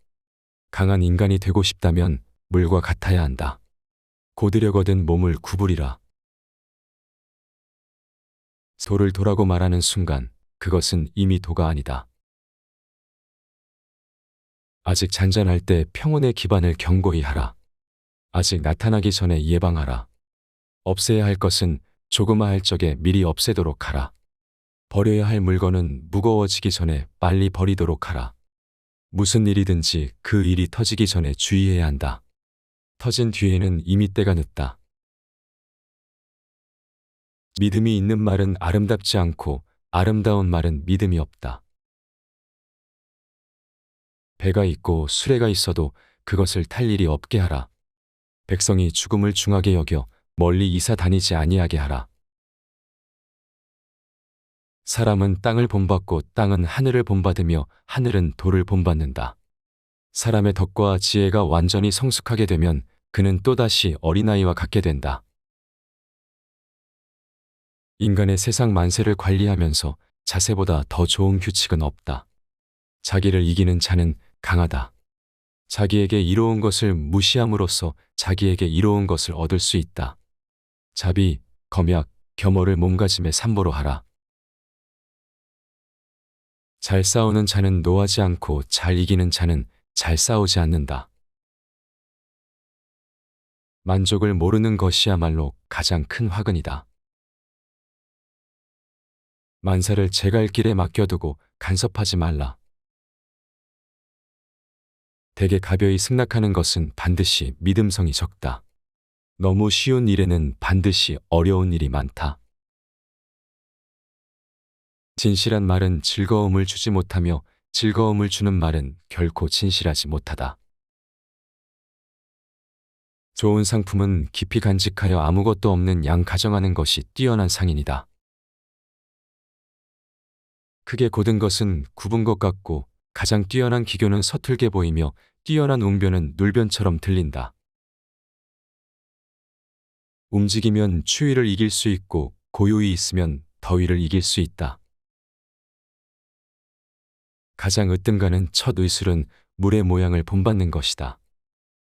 강한 인간이 되고 싶다면 물과 같아야 한다. 고드려거든 몸을 구부리라. 도를 도라고 말하는 순간 그것은 이미 도가 아니다. 아직 잔잔할 때 평온의 기반을 견고히 하라. 아직 나타나기 전에 예방하라. 없애야 할 것은 조그마할 적에 미리 없애도록 하라. 버려야 할 물건은 무거워지기 전에 빨리 버리도록 하라. 무슨 일이든지 그 일이 터지기 전에 주의해야 한다. 터진 뒤에는 이미 때가 늦다. 믿음이 있는 말은 아름답지 않고 아름다운 말은 믿음이 없다. 배가 있고 수레가 있어도 그것을 탈 일이 없게 하라. 백성이 죽음을 중하게 여겨 멀리 이사 다니지 아니하게 하라. 사람은 땅을 본받고 땅은 하늘을 본받으며 하늘은 돌을 본받는다. 사람의 덕과 지혜가 완전히 성숙하게 되면 그는 또다시 어린아이와 같게 된다. 인간의 세상 만세를 관리하면서 자세보다 더 좋은 규칙은 없다. 자기를 이기는 자는 강하다. 자기에게 이로운 것을 무시함으로써 자기에게 이로운 것을 얻을 수 있다. 자비, 검약, 겸허를 몸가짐에 삼보로 하라. 잘 싸우는 자는 노하지 않고 잘 이기는 자는 잘 싸우지 않는다. 만족을 모르는 것이야말로 가장 큰 화근이다. 만사를 제 갈 길에 맡겨두고 간섭하지 말라. 대개 가벼이 승낙하는 것은 반드시 믿음성이 적다. 너무 쉬운 일에는 반드시 어려운 일이 많다. 진실한 말은 즐거움을 주지 못하며 즐거움을 주는 말은 결코 진실하지 못하다. 좋은 상품은 깊이 간직하여 아무것도 없는 양 가정하는 것이 뛰어난 상인이다. 크게 곧은 것은 굽은 것 같고 가장 뛰어난 기교는 서툴게 보이며 뛰어난 웅변은 눌변처럼 들린다. 움직이면 추위를 이길 수 있고 고요히 있으면 더위를 이길 수 있다. 가장 으뜸가는 첫 의술은 물의 모양을 본받는 것이다.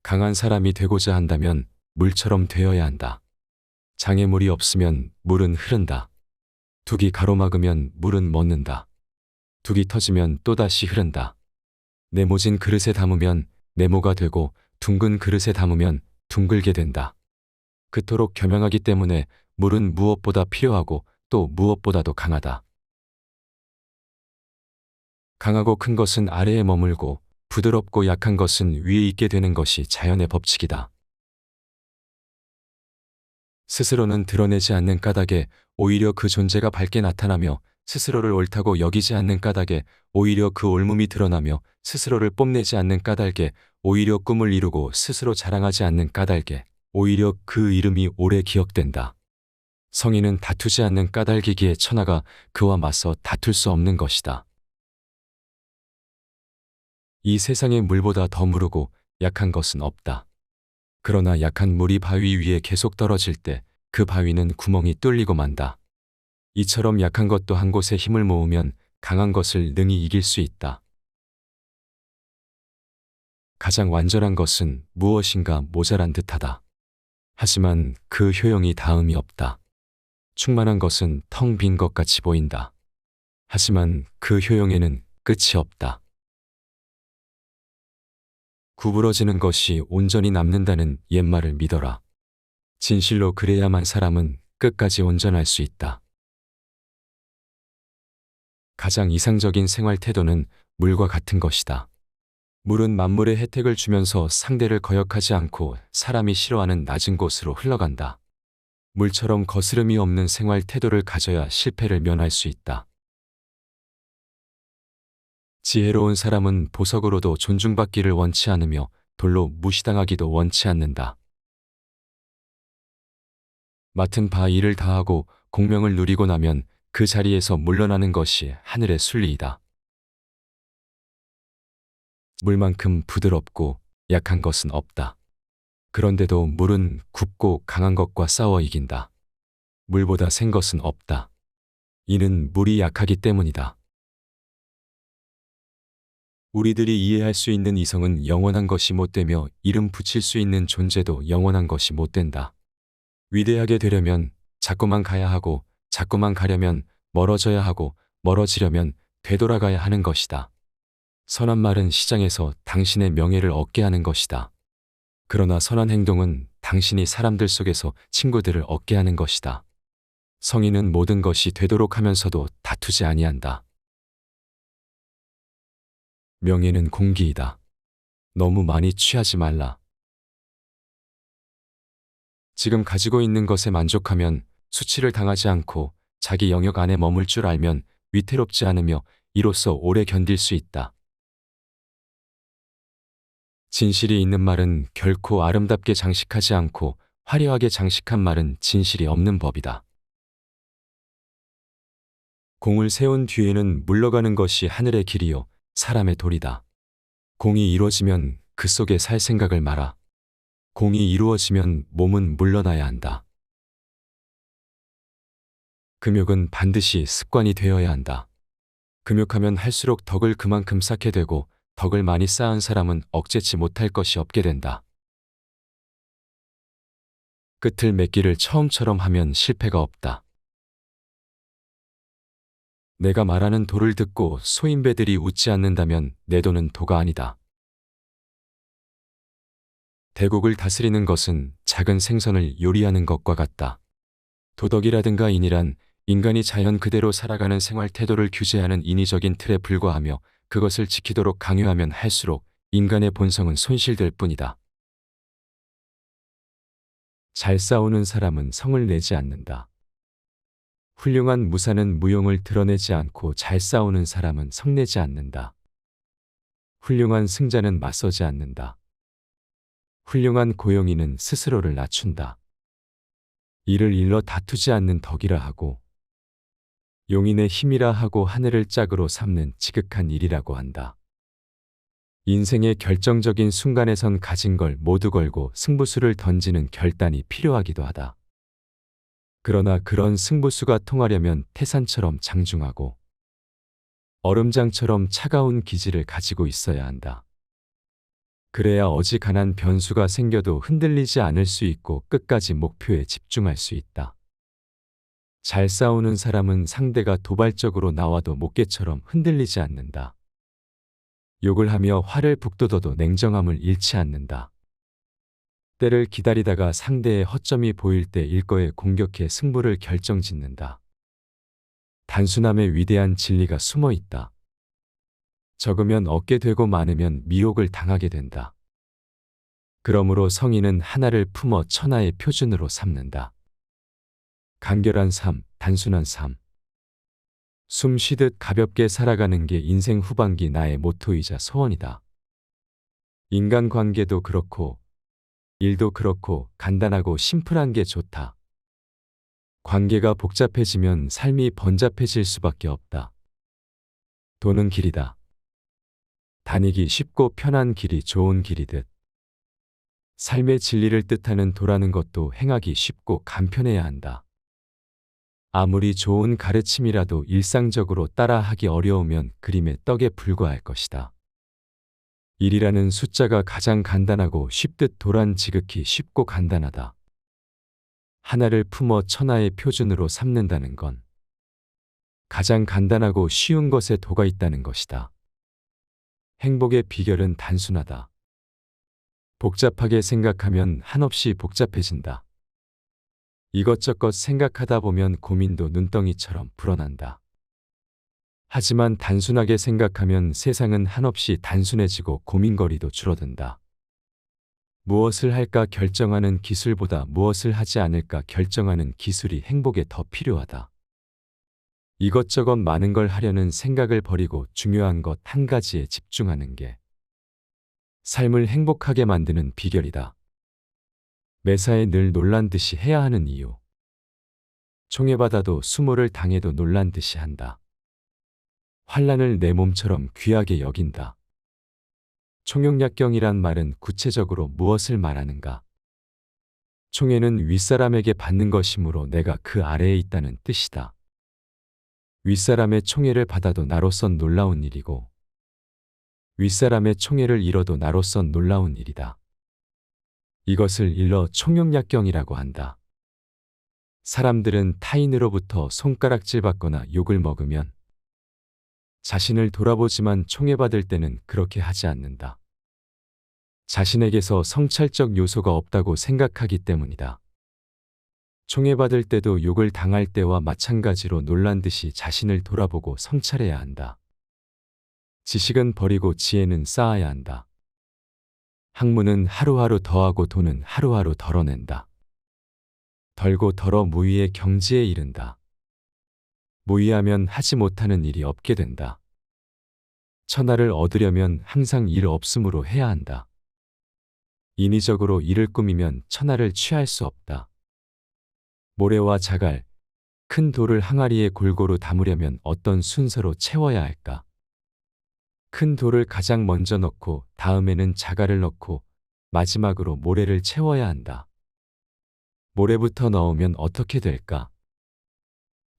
강한 사람이 되고자 한다면 물처럼 되어야 한다. 장애물이 없으면 물은 흐른다. 둑이 가로막으면 물은 멎는다. 둑이 터지면 또다시 흐른다. 네모진 그릇에 담으면 네모가 되고 둥근 그릇에 담으면 둥글게 된다. 그토록 겸양하기 때문에 물은 무엇보다 필요하고 또 무엇보다도 강하다. 강하고 큰 것은 아래에 머물고 부드럽고 약한 것은 위에 있게 되는 것이 자연의 법칙이다. 스스로는 드러내지 않는 까닭에 오히려 그 존재가 밝게 나타나며 스스로를 옳다고 여기지 않는 까닭에 오히려 그 옳음이 드러나며 스스로를 뽐내지 않는 까닭에 오히려 꿈을 이루고 스스로 자랑하지 않는 까닭에 오히려 그 이름이 오래 기억된다. 성인은 다투지 않는 까닭이기에 천하가 그와 맞서 다툴 수 없는 것이다. 이 세상에 물보다 더 무르고 약한 것은 없다. 그러나 약한 물이 바위 위에 계속 떨어질 때 그 바위는 구멍이 뚫리고 만다. 이처럼 약한 것도 한 곳에 힘을 모으면 강한 것을 능히 이길 수 있다. 가장 완전한 것은 무엇인가 모자란 듯하다. 하지만 그 효용이 다음이 없다. 충만한 것은 텅 빈 것 같이 보인다. 하지만 그 효용에는 끝이 없다. 구부러지는 것이 온전히 남는다는 옛말을 믿어라. 진실로 그래야만 사람은 끝까지 온전할 수 있다. 가장 이상적인 생활 태도는 물과 같은 것이다. 물은 만물의 혜택을 주면서 상대를 거역하지 않고 사람이 싫어하는 낮은 곳으로 흘러간다. 물처럼 거스름이 없는 생활 태도를 가져야 실패를 면할 수 있다. 지혜로운 사람은 보석으로도 존중받기를 원치 않으며 돌로 무시당하기도 원치 않는다. 맡은 바 일을 다하고 공명을 누리고 나면 그 자리에서 물러나는 것이 하늘의 순리이다. 물만큼 부드럽고 약한 것은 없다. 그런데도 물은 굽고 강한 것과 싸워 이긴다. 물보다 센 것은 없다. 이는 물이 약하기 때문이다. 우리들이 이해할 수 있는 이성은 영원한 것이 못 되며 이름 붙일 수 있는 존재도 영원한 것이 못 된다. 위대하게 되려면 자꾸만 가야 하고 자꾸만 가려면 멀어져야 하고 멀어지려면 되돌아가야 하는 것이다. 선한 말은 시장에서 당신의 명예를 얻게 하는 것이다. 그러나 선한 행동은 당신이 사람들 속에서 친구들을 얻게 하는 것이다. 성인은 모든 것이 되도록 하면서도 다투지 아니한다. 명예는 공기이다. 너무 많이 취하지 말라. 지금 가지고 있는 것에 만족하면 수치를 당하지 않고 자기 영역 안에 머물 줄 알면 위태롭지 않으며 이로써 오래 견딜 수 있다. 진실이 있는 말은 결코 아름답게 장식하지 않고 화려하게 장식한 말은 진실이 없는 법이다. 공을 세운 뒤에는 물러가는 것이 하늘의 길이요 사람의 도리다. 공이 이루어지면 그 속에 살 생각을 마라. 공이 이루어지면 몸은 물러나야 한다. 금욕은 반드시 습관이 되어야 한다. 금욕하면 할수록 덕을 그만큼 쌓게 되고 덕을 많이 쌓은 사람은 억제치 못할 것이 없게 된다. 끝을 맺기를 처음처럼 하면 실패가 없다. 내가 말하는 도를 듣고 소인배들이 웃지 않는다면 내 도는 도가 아니다. 대국을 다스리는 것은 작은 생선을 요리하는 것과 같다. 도덕이라든가 인이란 인간이 자연 그대로 살아가는 생활 태도를 규제하는 인위적인 틀에 불과하며 그것을 지키도록 강요하면 할수록 인간의 본성은 손실될 뿐이다. 잘 싸우는 사람은 성을 내지 않는다. 훌륭한 무사는 무용을 드러내지 않고 잘 싸우는 사람은 성내지 않는다. 훌륭한 승자는 맞서지 않는다. 훌륭한 고용이는 스스로를 낮춘다. 이를 일러 다투지 않는 덕이라 하고 용인의 힘이라 하고 하늘을 짝으로 삼는 지극한 일이라고 한다. 인생의 결정적인 순간에선 가진 걸 모두 걸고 승부수를 던지는 결단이 필요하기도 하다. 그러나 그런 승부수가 통하려면 태산처럼 장중하고 얼음장처럼 차가운 기질을 가지고 있어야 한다. 그래야 어지간한 변수가 생겨도 흔들리지 않을 수 있고 끝까지 목표에 집중할 수 있다. 잘 싸우는 사람은 상대가 도발적으로 나와도 목개처럼 흔들리지 않는다. 욕을 하며 화를 북돋워도 냉정함을 잃지 않는다. 때를 기다리다가 상대의 허점이 보일 때 일거에 공격해 승부를 결정짓는다. 단순함에 위대한 진리가 숨어 있다. 적으면 얻게 되고 많으면 미혹을 당하게 된다. 그러므로 성인은 하나를 품어 천하의 표준으로 삼는다. 간결한 삶, 단순한 삶. 숨 쉬듯 가볍게 살아가는 게 인생 후반기 나의 모토이자 소원이다. 인간관계도 그렇고 일도 그렇고 간단하고 심플한 게 좋다. 관계가 복잡해지면 삶이 번잡해질 수밖에 없다. 도는 길이다. 다니기 쉽고 편한 길이 좋은 길이듯 삶의 진리를 뜻하는 도라는 것도 행하기 쉽고 간편해야 한다. 아무리 좋은 가르침이라도 일상적으로 따라하기 어려우면 그림의 떡에 불과할 것이다. 1이라는 숫자가 가장 간단하고 쉽듯 도란 지극히 쉽고 간단하다. 하나를 품어 천하의 표준으로 삼는다는 건 가장 간단하고 쉬운 것에 도가 있다는 것이다. 행복의 비결은 단순하다. 복잡하게 생각하면 한없이 복잡해진다. 이것저것 생각하다 보면 고민도 눈덩이처럼 불어난다. 하지만 단순하게 생각하면 세상은 한없이 단순해지고 고민거리도 줄어든다. 무엇을 할까 결정하는 기술보다 무엇을 하지 않을까 결정하는 기술이 행복에 더 필요하다. 이것저것 많은 걸 하려는 생각을 버리고 중요한 것 한 가지에 집중하는 게 삶을 행복하게 만드는 비결이다. 매사에 늘 놀란 듯이 해야 하는 이유. 총애받아도 수모를 당해도 놀란 듯이 한다. 환란을 내 몸처럼 귀하게 여긴다. 총용약경이란 말은 구체적으로 무엇을 말하는가? 총애는 윗사람에게 받는 것이므로 내가 그 아래에 있다는 뜻이다. 윗사람의 총애를 받아도 나로선 놀라운 일이고 윗사람의 총애를 잃어도 나로선 놀라운 일이다. 이것을 일러 총용약경이라고 한다. 사람들은 타인으로부터 손가락질 받거나 욕을 먹으면 자신을 돌아보지만 총애받을 때는 그렇게 하지 않는다. 자신에게서 성찰적 요소가 없다고 생각하기 때문이다. 총애받을 때도 욕을 당할 때와 마찬가지로 놀란 듯이 자신을 돌아보고 성찰해야 한다. 지식은 버리고 지혜는 쌓아야 한다. 학문은 하루하루 더하고 돈은 하루하루 덜어낸다. 덜고 덜어 무위의 경지에 이른다. 무위하면 하지 못하는 일이 없게 된다. 천하를 얻으려면 항상 일 없음으로 해야 한다. 인위적으로 일을 꾸미면 천하를 취할 수 없다. 모래와 자갈, 큰 돌을 항아리에 골고루 담으려면 어떤 순서로 채워야 할까? 큰 돌을 가장 먼저 넣고 다음에는 자갈을 넣고 마지막으로 모래를 채워야 한다. 모래부터 넣으면 어떻게 될까?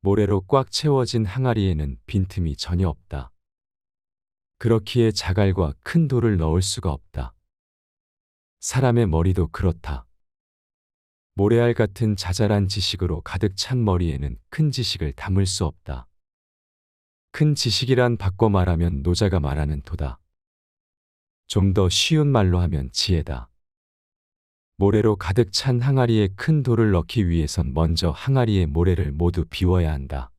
모래로 꽉 채워진 항아리에는 빈틈이 전혀 없다. 그렇기에 자갈과 큰 돌을 넣을 수가 없다. 사람의 머리도 그렇다. 모래알 같은 자잘한 지식으로 가득 찬 머리에는 큰 지식을 담을 수 없다. 큰 지식이란 바꿔 말하면 노자가 말하는 도다. 좀 더 쉬운 말로 하면 지혜다. 모래로 가득 찬 항아리에 큰 돌을 넣기 위해선 먼저 항아리의 모래를 모두 비워야 한다.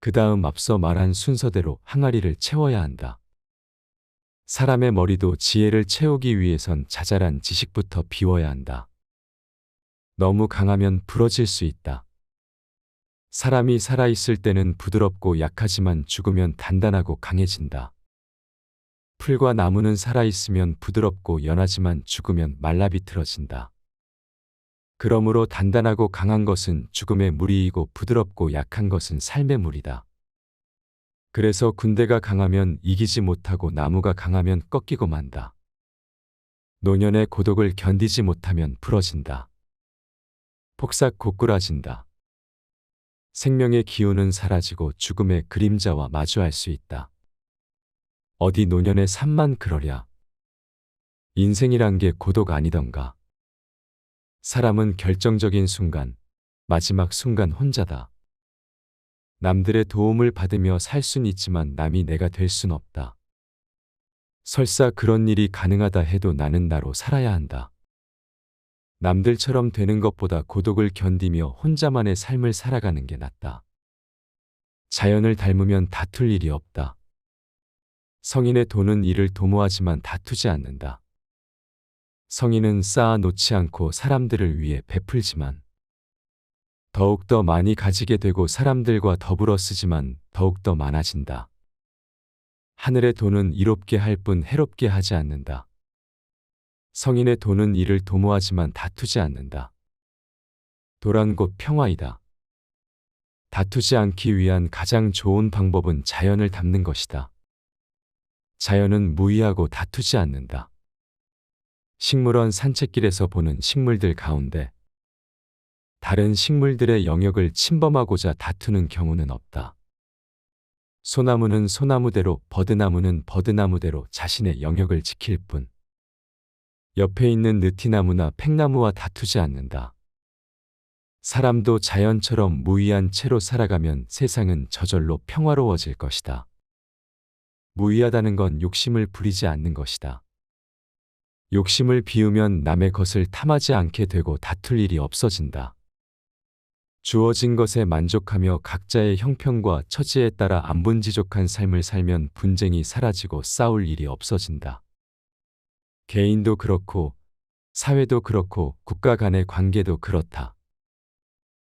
그 다음 앞서 말한 순서대로 항아리를 채워야 한다. 사람의 머리도 지혜를 채우기 위해선 자잘한 지식부터 비워야 한다. 너무 강하면 부러질 수 있다. 사람이 살아있을 때는 부드럽고 약하지만 죽으면 단단하고 강해진다. 풀과 나무는 살아있으면 부드럽고 연하지만 죽으면 말라비틀어진다. 그러므로 단단하고 강한 것은 죽음의 무리이고 부드럽고 약한 것은 삶의 무리다. 그래서 군대가 강하면 이기지 못하고 나무가 강하면 꺾이고 만다. 노년의 고독을 견디지 못하면 부러진다. 폭삭 고꾸라진다. 생명의 기운은 사라지고 죽음의 그림자와 마주할 수 있다. 어디 노년의 삶만 그러랴. 인생이란 게 고독 아니던가. 사람은 결정적인 순간, 마지막 순간 혼자다. 남들의 도움을 받으며 살 순 있지만 남이 내가 될 순 없다. 설사 그런 일이 가능하다 해도 나는 나로 살아야 한다. 남들처럼 되는 것보다 고독을 견디며 혼자만의 삶을 살아가는 게 낫다. 자연을 닮으면 다툴 일이 없다. 성인의 돈은 이를 도모하지만 다투지 않는다. 성인은 쌓아 놓지 않고 사람들을 위해 베풀지만 더욱더 많이 가지게 되고 사람들과 더불어 쓰지만 더욱더 많아진다. 하늘의 돈은 이롭게 할 뿐 해롭게 하지 않는다. 성인의 돈은 이를 도모하지만 다투지 않는다. 도란 곧 평화이다. 다투지 않기 위한 가장 좋은 방법은 자연을 닮는 것이다. 자연은 무의하고 다투지 않는다. 식물원 산책길에서 보는 식물들 가운데 다른 식물들의 영역을 침범하고자 다투는 경우는 없다. 소나무는 소나무대로, 버드나무는 버드나무대로 자신의 영역을 지킬 뿐 옆에 있는 느티나무나 팽나무와 다투지 않는다. 사람도 자연처럼 무의한 채로 살아가면 세상은 저절로 평화로워질 것이다. 무의하다는 건 욕심을 부리지 않는 것이다. 욕심을 비우면 남의 것을 탐하지 않게 되고 다툴 일이 없어진다. 주어진 것에 만족하며 각자의 형편과 처지에 따라 안분지족한 삶을 살면 분쟁이 사라지고 싸울 일이 없어진다. 개인도 그렇고 사회도 그렇고 국가 간의 관계도 그렇다.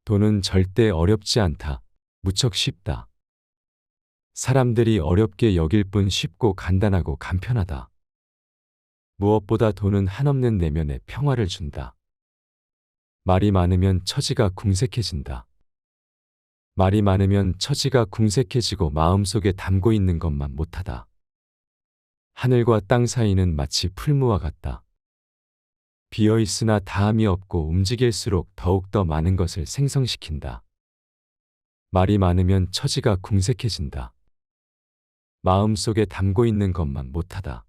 돈은 절대 어렵지 않다. 무척 쉽다. 사람들이 어렵게 여길 뿐 쉽고 간단하고 간편하다. 무엇보다 돈은 한없는 내면에 평화를 준다. 말이 많으면 처지가 궁색해진다. 말이 많으면 처지가 궁색해지고 마음속에 담고 있는 것만 못하다. 하늘과 땅 사이는 마치 풀무와 같다. 비어있으나 다함이 없고 움직일수록 더욱더 많은 것을 생성시킨다. 말이 많으면 처지가 궁색해진다. 마음속에 담고 있는 것만 못하다.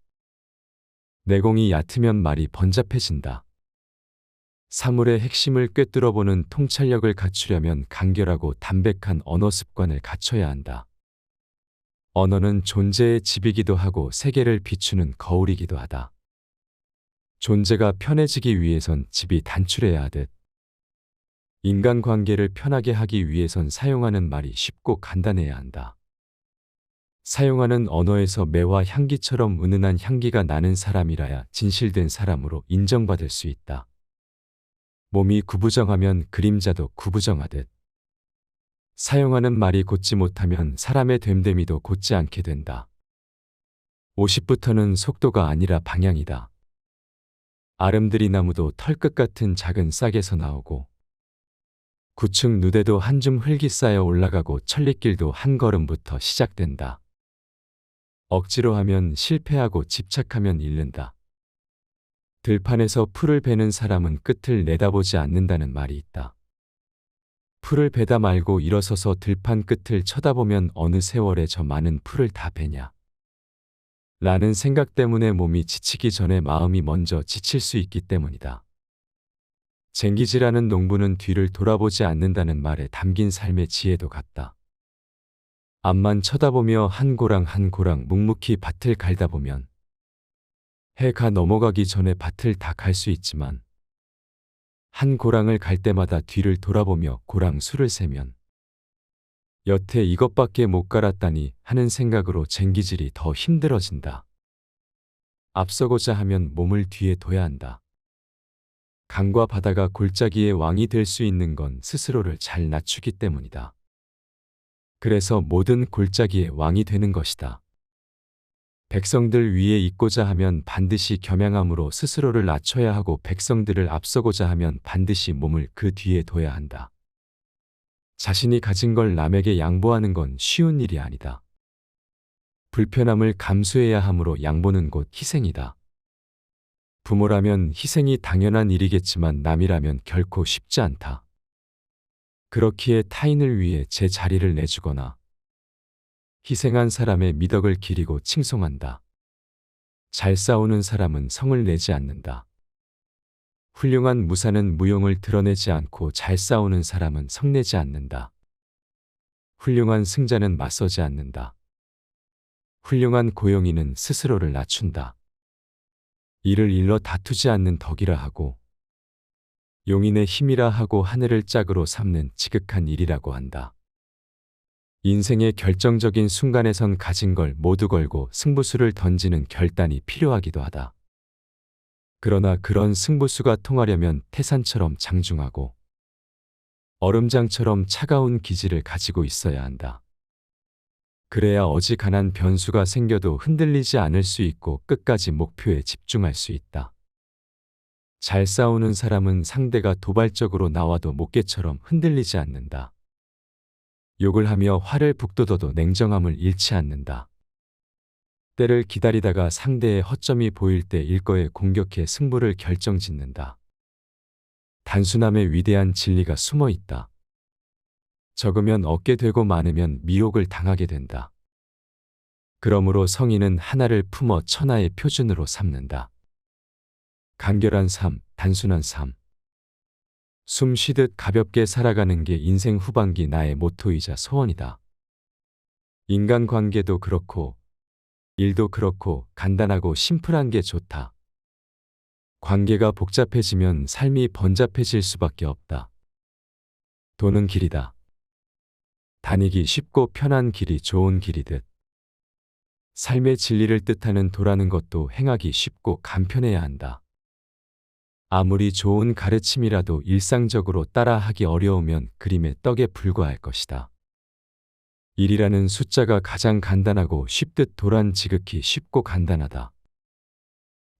내공이 얕으면 말이 번잡해진다. 사물의 핵심을 꿰뚫어보는 통찰력을 갖추려면 간결하고 담백한 언어 습관을 갖춰야 한다. 언어는 존재의 집이기도 하고 세계를 비추는 거울이기도 하다. 존재가 편해지기 위해선 집이 단출해야 하듯 인간관계를 편하게 하기 위해선 사용하는 말이 쉽고 간단해야 한다. 사용하는 언어에서 매와 향기처럼 은은한 향기가 나는 사람이라야 진실된 사람으로 인정받을 수 있다. 몸이 구부정하면 그림자도 구부정하듯 사용하는 말이 곧지 못하면 사람의 됨됨이도 곧지 않게 된다. 50부터는 속도가 아니라 방향이다. 아름드리 나무도 털끝 같은 작은 싹에서 나오고 9층 누대도 한 줌 흙이 쌓여 올라가고 천리길도 한 걸음부터 시작된다. 억지로 하면 실패하고 집착하면 잃는다. 들판에서 풀을 베는 사람은 끝을 내다보지 않는다는 말이 있다. 풀을 베다 말고 일어서서 들판 끝을 쳐다보면 어느 세월에 저 많은 풀을 다 베냐. 라는 생각 때문에 몸이 지치기 전에 마음이 먼저 지칠 수 있기 때문이다. 쟁기지라는 농부는 뒤를 돌아보지 않는다는 말에 담긴 삶의 지혜도 같다. 앞만 쳐다보며 한 고랑 한 고랑 묵묵히 밭을 갈다 보면 해가 넘어가기 전에 밭을 다 갈 수 있지만 한 고랑을 갈 때마다 뒤를 돌아보며 고랑 수를 세면 여태 이것밖에 못 갈았다니 하는 생각으로 쟁기질이 더 힘들어진다. 앞서고자 하면 몸을 뒤에 둬야 한다. 강과 바다가 골짜기의 왕이 될 수 있는 건 스스로를 잘 낮추기 때문이다. 그래서 모든 골짜기의 왕이 되는 것이다. 백성들 위에 있고자 하면 반드시 겸양함으로 스스로를 낮춰야 하고 백성들을 앞서고자 하면 반드시 몸을 그 뒤에 둬야 한다. 자신이 가진 걸 남에게 양보하는 건 쉬운 일이 아니다. 불편함을 감수해야 하므로 양보는 곧 희생이다. 부모라면 희생이 당연한 일이겠지만 남이라면 결코 쉽지 않다. 그렇기에 타인을 위해 제 자리를 내주거나 희생한 사람의 미덕을 기리고 칭송한다. 잘 싸우는 사람은 성을 내지 않는다. 훌륭한 무사는 무용을 드러내지 않고 잘 싸우는 사람은 성내지 않는다. 훌륭한 승자는 맞서지 않는다. 훌륭한 고용이는 스스로를 낮춘다. 이를 일러 다투지 않는 덕이라 하고 용인의 힘이라 하고 하늘을 짝으로 삼는 지극한 일이라고 한다. 인생의 결정적인 순간에선 가진 걸 모두 걸고 승부수를 던지는 결단이 필요하기도 하다. 그러나 그런 승부수가 통하려면 태산처럼 장중하고 얼음장처럼 차가운 기질을 가지고 있어야 한다. 그래야 어지간한 변수가 생겨도 흔들리지 않을 수 있고 끝까지 목표에 집중할 수 있다. 잘 싸우는 사람은 상대가 도발적으로 나와도 목개처럼 흔들리지 않는다. 욕을 하며 화를 북돋워도 냉정함을 잃지 않는다. 때를 기다리다가 상대의 허점이 보일 때 일거에 공격해 승부를 결정짓는다. 단순함에 위대한 진리가 숨어 있다. 적으면 얻게 되고 많으면 미혹을 당하게 된다. 그러므로 성인은 하나를 품어 천하의 표준으로 삼는다. 간결한 삶, 단순한 삶. 숨 쉬듯 가볍게 살아가는 게 인생 후반기 나의 모토이자 소원이다. 인간관계도 그렇고 일도 그렇고 간단하고 심플한 게 좋다. 관계가 복잡해지면 삶이 번잡해질 수밖에 없다. 도는 길이다. 다니기 쉽고 편한 길이 좋은 길이듯 삶의 진리를 뜻하는 도라는 것도 행하기 쉽고 간편해야 한다. 아무리 좋은 가르침이라도 일상적으로 따라하기 어려우면 그림의 떡에 불과할 것이다. 1이라는 숫자가 가장 간단하고 쉽듯 도란 지극히 쉽고 간단하다.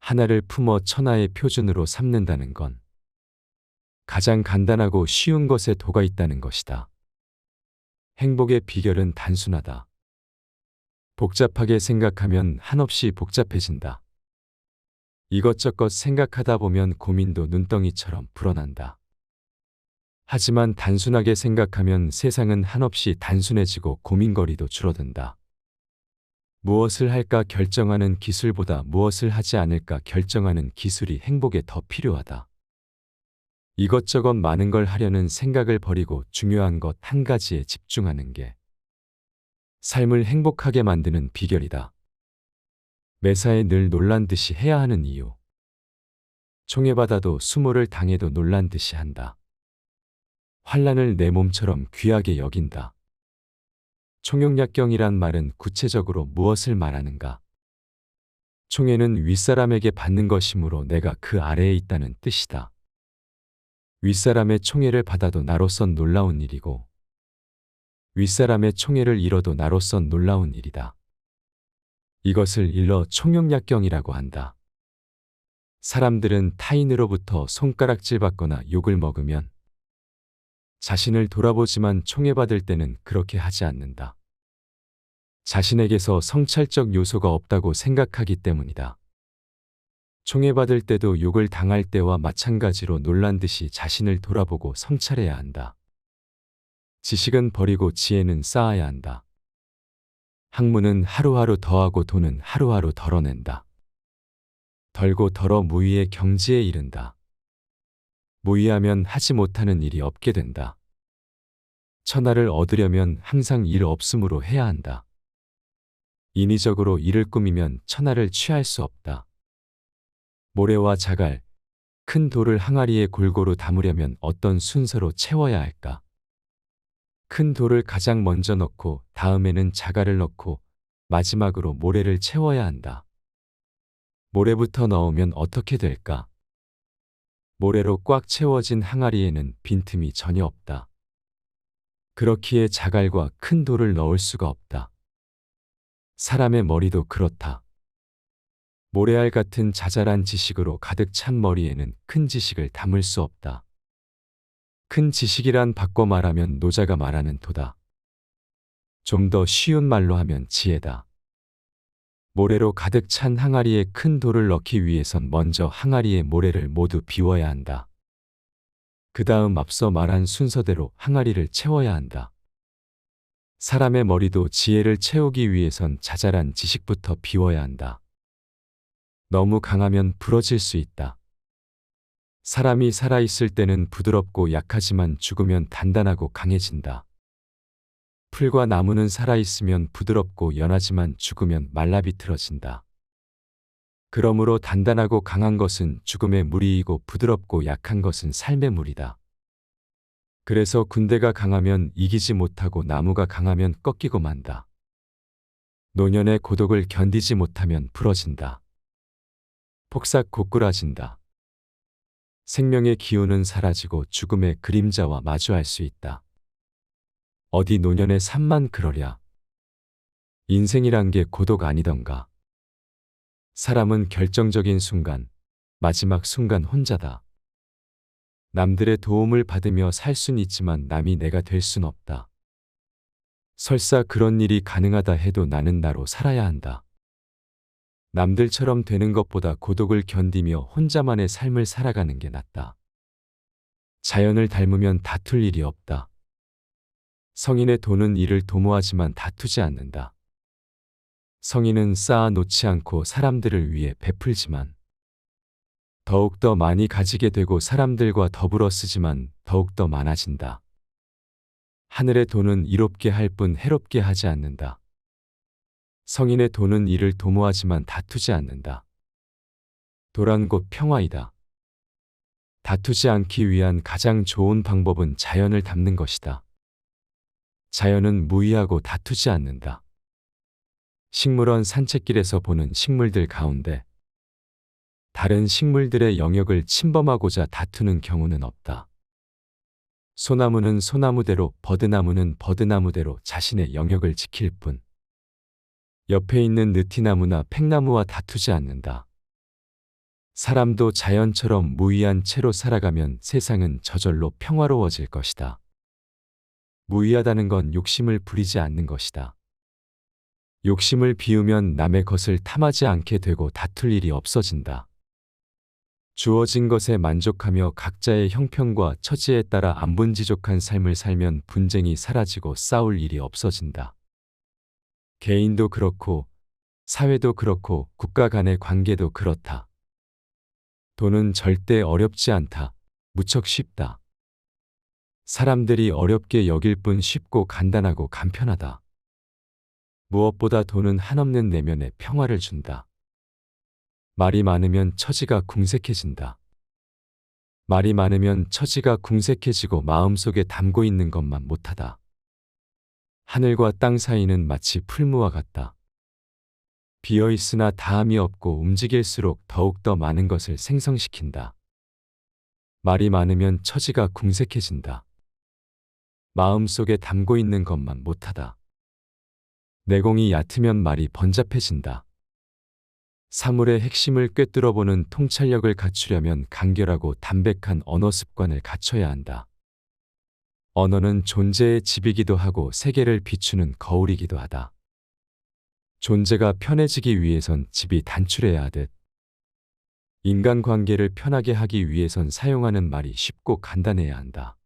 하나를 품어 천하의 표준으로 삼는다는 건 가장 간단하고 쉬운 것에 도가 있다는 것이다. 행복의 비결은 단순하다. 복잡하게 생각하면 한없이 복잡해진다. 이것저것 생각하다 보면 고민도 눈덩이처럼 불어난다. 하지만 단순하게 생각하면 세상은 한없이 단순해지고 고민거리도 줄어든다. 무엇을 할까 결정하는 기술보다 무엇을 하지 않을까 결정하는 기술이 행복에 더 필요하다. 이것저것 많은 걸 하려는 생각을 버리고 중요한 것 한 가지에 집중하는 게 삶을 행복하게 만드는 비결이다. 매사에 늘 놀란 듯이 해야 하는 이유. 총애받아도 수모를 당해도 놀란 듯이 한다. 환란을 내 몸처럼 귀하게 여긴다. 총용약경이란 말은 구체적으로 무엇을 말하는가? 총애는 윗사람에게 받는 것이므로 내가 그 아래에 있다는 뜻이다. 윗사람의 총애를 받아도 나로선 놀라운 일이고 윗사람의 총애를 잃어도 나로선 놀라운 일이다. 이것을 일러 총용약경이라고 한다. 사람들은 타인으로부터 손가락질 받거나 욕을 먹으면 자신을 돌아보지만 총애받을 때는 그렇게 하지 않는다. 자신에게서 성찰적 요소가 없다고 생각하기 때문이다. 총애받을 때도 욕을 당할 때와 마찬가지로 놀란 듯이 자신을 돌아보고 성찰해야 한다. 지식은 버리고 지혜는 쌓아야 한다. 학문은 하루하루 더하고 돈은 하루하루 덜어낸다. 덜고 덜어 무의의 경지에 이른다. 무의하면 하지 못하는 일이 없게 된다. 천하를 얻으려면 항상 일 없음으로 해야 한다. 인위적으로 일을 꾸미면 천하를 취할 수 없다. 모래와 자갈, 큰 돌을 항아리에 골고루 담으려면 어떤 순서로 채워야 할까? 큰 돌을 가장 먼저 넣고 다음에는 자갈을 넣고 마지막으로 모래를 채워야 한다. 모래부터 넣으면 어떻게 될까? 모래로 꽉 채워진 항아리에는 빈틈이 전혀 없다. 그렇기에 자갈과 큰 돌을 넣을 수가 없다. 사람의 머리도 그렇다. 모래알 같은 자잘한 지식으로 가득 찬 머리에는 큰 지식을 담을 수 없다. 큰 지식이란 바꿔 말하면 노자가 말하는 도다. 좀 더 쉬운 말로 하면 지혜다. 모래로 가득 찬 항아리에 큰 돌을 넣기 위해선 먼저 항아리의 모래를 모두 비워야 한다. 그 다음 앞서 말한 순서대로 항아리를 채워야 한다. 사람의 머리도 지혜를 채우기 위해선 자잘한 지식부터 비워야 한다. 너무 강하면 부러질 수 있다. 사람이 살아있을 때는 부드럽고 약하지만 죽으면 단단하고 강해진다. 풀과 나무는 살아있으면 부드럽고 연하지만 죽으면 말라비틀어진다. 그러므로 단단하고 강한 것은 죽음의 무리이고 부드럽고 약한 것은 삶의 무리다. 그래서 군대가 강하면 이기지 못하고 나무가 강하면 꺾이고 만다. 노년의 고독을 견디지 못하면 부러진다. 폭삭 고꾸라진다. 생명의 기운은 사라지고 죽음의 그림자와 마주할 수 있다. 어디 노년의 삶만 그러랴. 인생이란 게 고독 아니던가. 사람은 결정적인 순간, 마지막 순간 혼자다. 남들의 도움을 받으며 살 순 있지만 남이 내가 될 순 없다. 설사 그런 일이 가능하다 해도 나는 나로 살아야 한다. 남들처럼 되는 것보다 고독을 견디며 혼자만의 삶을 살아가는 게 낫다. 자연을 닮으면 다툴 일이 없다. 성인의 돈은 이를 도모하지만 다투지 않는다. 성인은 쌓아 놓지 않고 사람들을 위해 베풀지만 더욱더 많이 가지게 되고 사람들과 더불어 쓰지만 더욱더 많아진다. 하늘의 돈은 이롭게 할 뿐 해롭게 하지 않는다. 성인의 돈은 이를 도모하지만 다투지 않는다. 도란 곧 평화이다. 다투지 않기 위한 가장 좋은 방법은 자연을 닮는 것이다. 자연은 무의하고 다투지 않는다. 식물원 산책길에서 보는 식물들 가운데 다른 식물들의 영역을 침범하고자 다투는 경우는 없다. 소나무는 소나무대로, 버드나무는 버드나무대로 자신의 영역을 지킬 뿐 옆에 있는 느티나무나 팽나무와 다투지 않는다. 사람도 자연처럼 무의한 채로 살아가면 세상은 저절로 평화로워질 것이다. 무의하다는 건 욕심을 부리지 않는 것이다. 욕심을 비우면 남의 것을 탐하지 않게 되고 다툴 일이 없어진다. 주어진 것에 만족하며 각자의 형편과 처지에 따라 안분지족한 삶을 살면 분쟁이 사라지고 싸울 일이 없어진다. 개인도 그렇고 사회도 그렇고 국가 간의 관계도 그렇다. 돈은 절대 어렵지 않다. 무척 쉽다. 사람들이 어렵게 여길 뿐 쉽고 간단하고 간편하다. 무엇보다 돈은 한없는 내면에 평화를 준다. 말이 많으면 처지가 궁색해진다. 말이 많으면 처지가 궁색해지고 마음속에 담고 있는 것만 못하다. 하늘과 땅 사이는 마치 풀무와 같다. 비어있으나 다함이 없고 움직일수록 더욱더 많은 것을 생성시킨다. 말이 많으면 처지가 궁색해진다. 마음속에 담고 있는 것만 못하다. 내공이 얕으면 말이 번잡해진다. 사물의 핵심을 꿰뚫어보는 통찰력을 갖추려면 간결하고 담백한 언어 습관을 갖춰야 한다. 언어는 존재의 집이기도 하고 세계를 비추는 거울이기도 하다. 존재가 편해지기 위해선 집이 단출해야 하듯 인간관계를 편하게 하기 위해선 사용하는 말이 쉽고 간단해야 한다.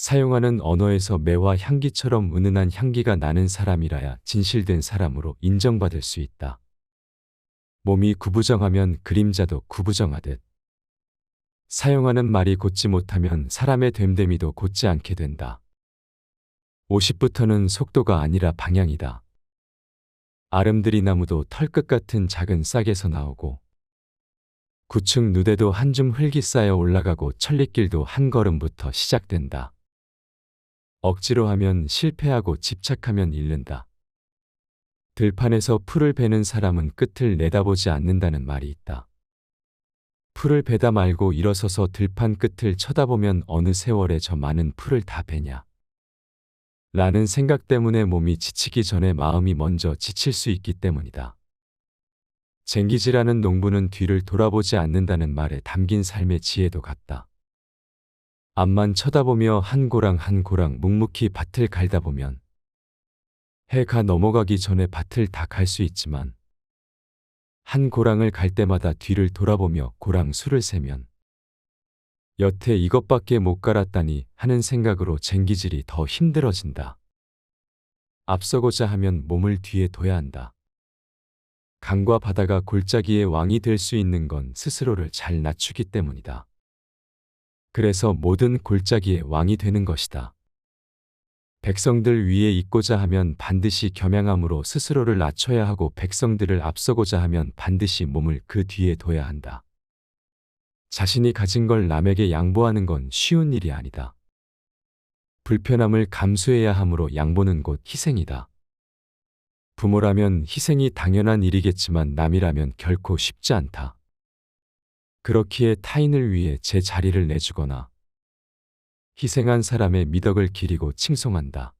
사용하는 언어에서 매와 향기처럼 은은한 향기가 나는 사람이라야 진실된 사람으로 인정받을 수 있다. 몸이 구부정하면 그림자도 구부정하듯 사용하는 말이 곧지 못하면 사람의 됨됨이도 곧지 않게 된다. 50부터는 속도가 아니라 방향이다. 아름드리 나무도 털끝 같은 작은 싹에서 나오고 9층 누대도 한 줌 흙이 쌓여 올라가고 천리길도 한 걸음부터 시작된다. 억지로 하면 실패하고 집착하면 잃는다. 들판에서 풀을 베는 사람은 끝을 내다보지 않는다는 말이 있다. 풀을 베다 말고 일어서서 들판 끝을 쳐다보면 어느 세월에 저 많은 풀을 다 베냐. 라는 생각 때문에 몸이 지치기 전에 마음이 먼저 지칠 수 있기 때문이다. 쟁기질하는 농부는 뒤를 돌아보지 않는다는 말에 담긴 삶의 지혜도 같다. 앞만 쳐다보며 한 고랑 한 고랑 묵묵히 밭을 갈다 보면 해가 넘어가기 전에 밭을 다 갈 수 있지만 한 고랑을 갈 때마다 뒤를 돌아보며 고랑 수를 세면 여태 이것밖에 못 갈았다니 하는 생각으로 쟁기질이 더 힘들어진다. 앞서고자 하면 몸을 뒤에 둬야 한다. 강과 바다가 골짜기의 왕이 될 수 있는 건 스스로를 잘 낮추기 때문이다. 그래서 모든 골짜기의 왕이 되는 것이다. 백성들 위에 있고자 하면 반드시 겸양함으로 스스로를 낮춰야 하고 백성들을 앞서고자 하면 반드시 몸을 그 뒤에 둬야 한다. 자신이 가진 걸 남에게 양보하는 건 쉬운 일이 아니다. 불편함을 감수해야 하므로 양보는 곧 희생이다. 부모라면 희생이 당연한 일이겠지만 남이라면 결코 쉽지 않다. 그렇기에 타인을 위해 제 자리를 내주거나 희생한 사람의 미덕을 기리고 칭송한다.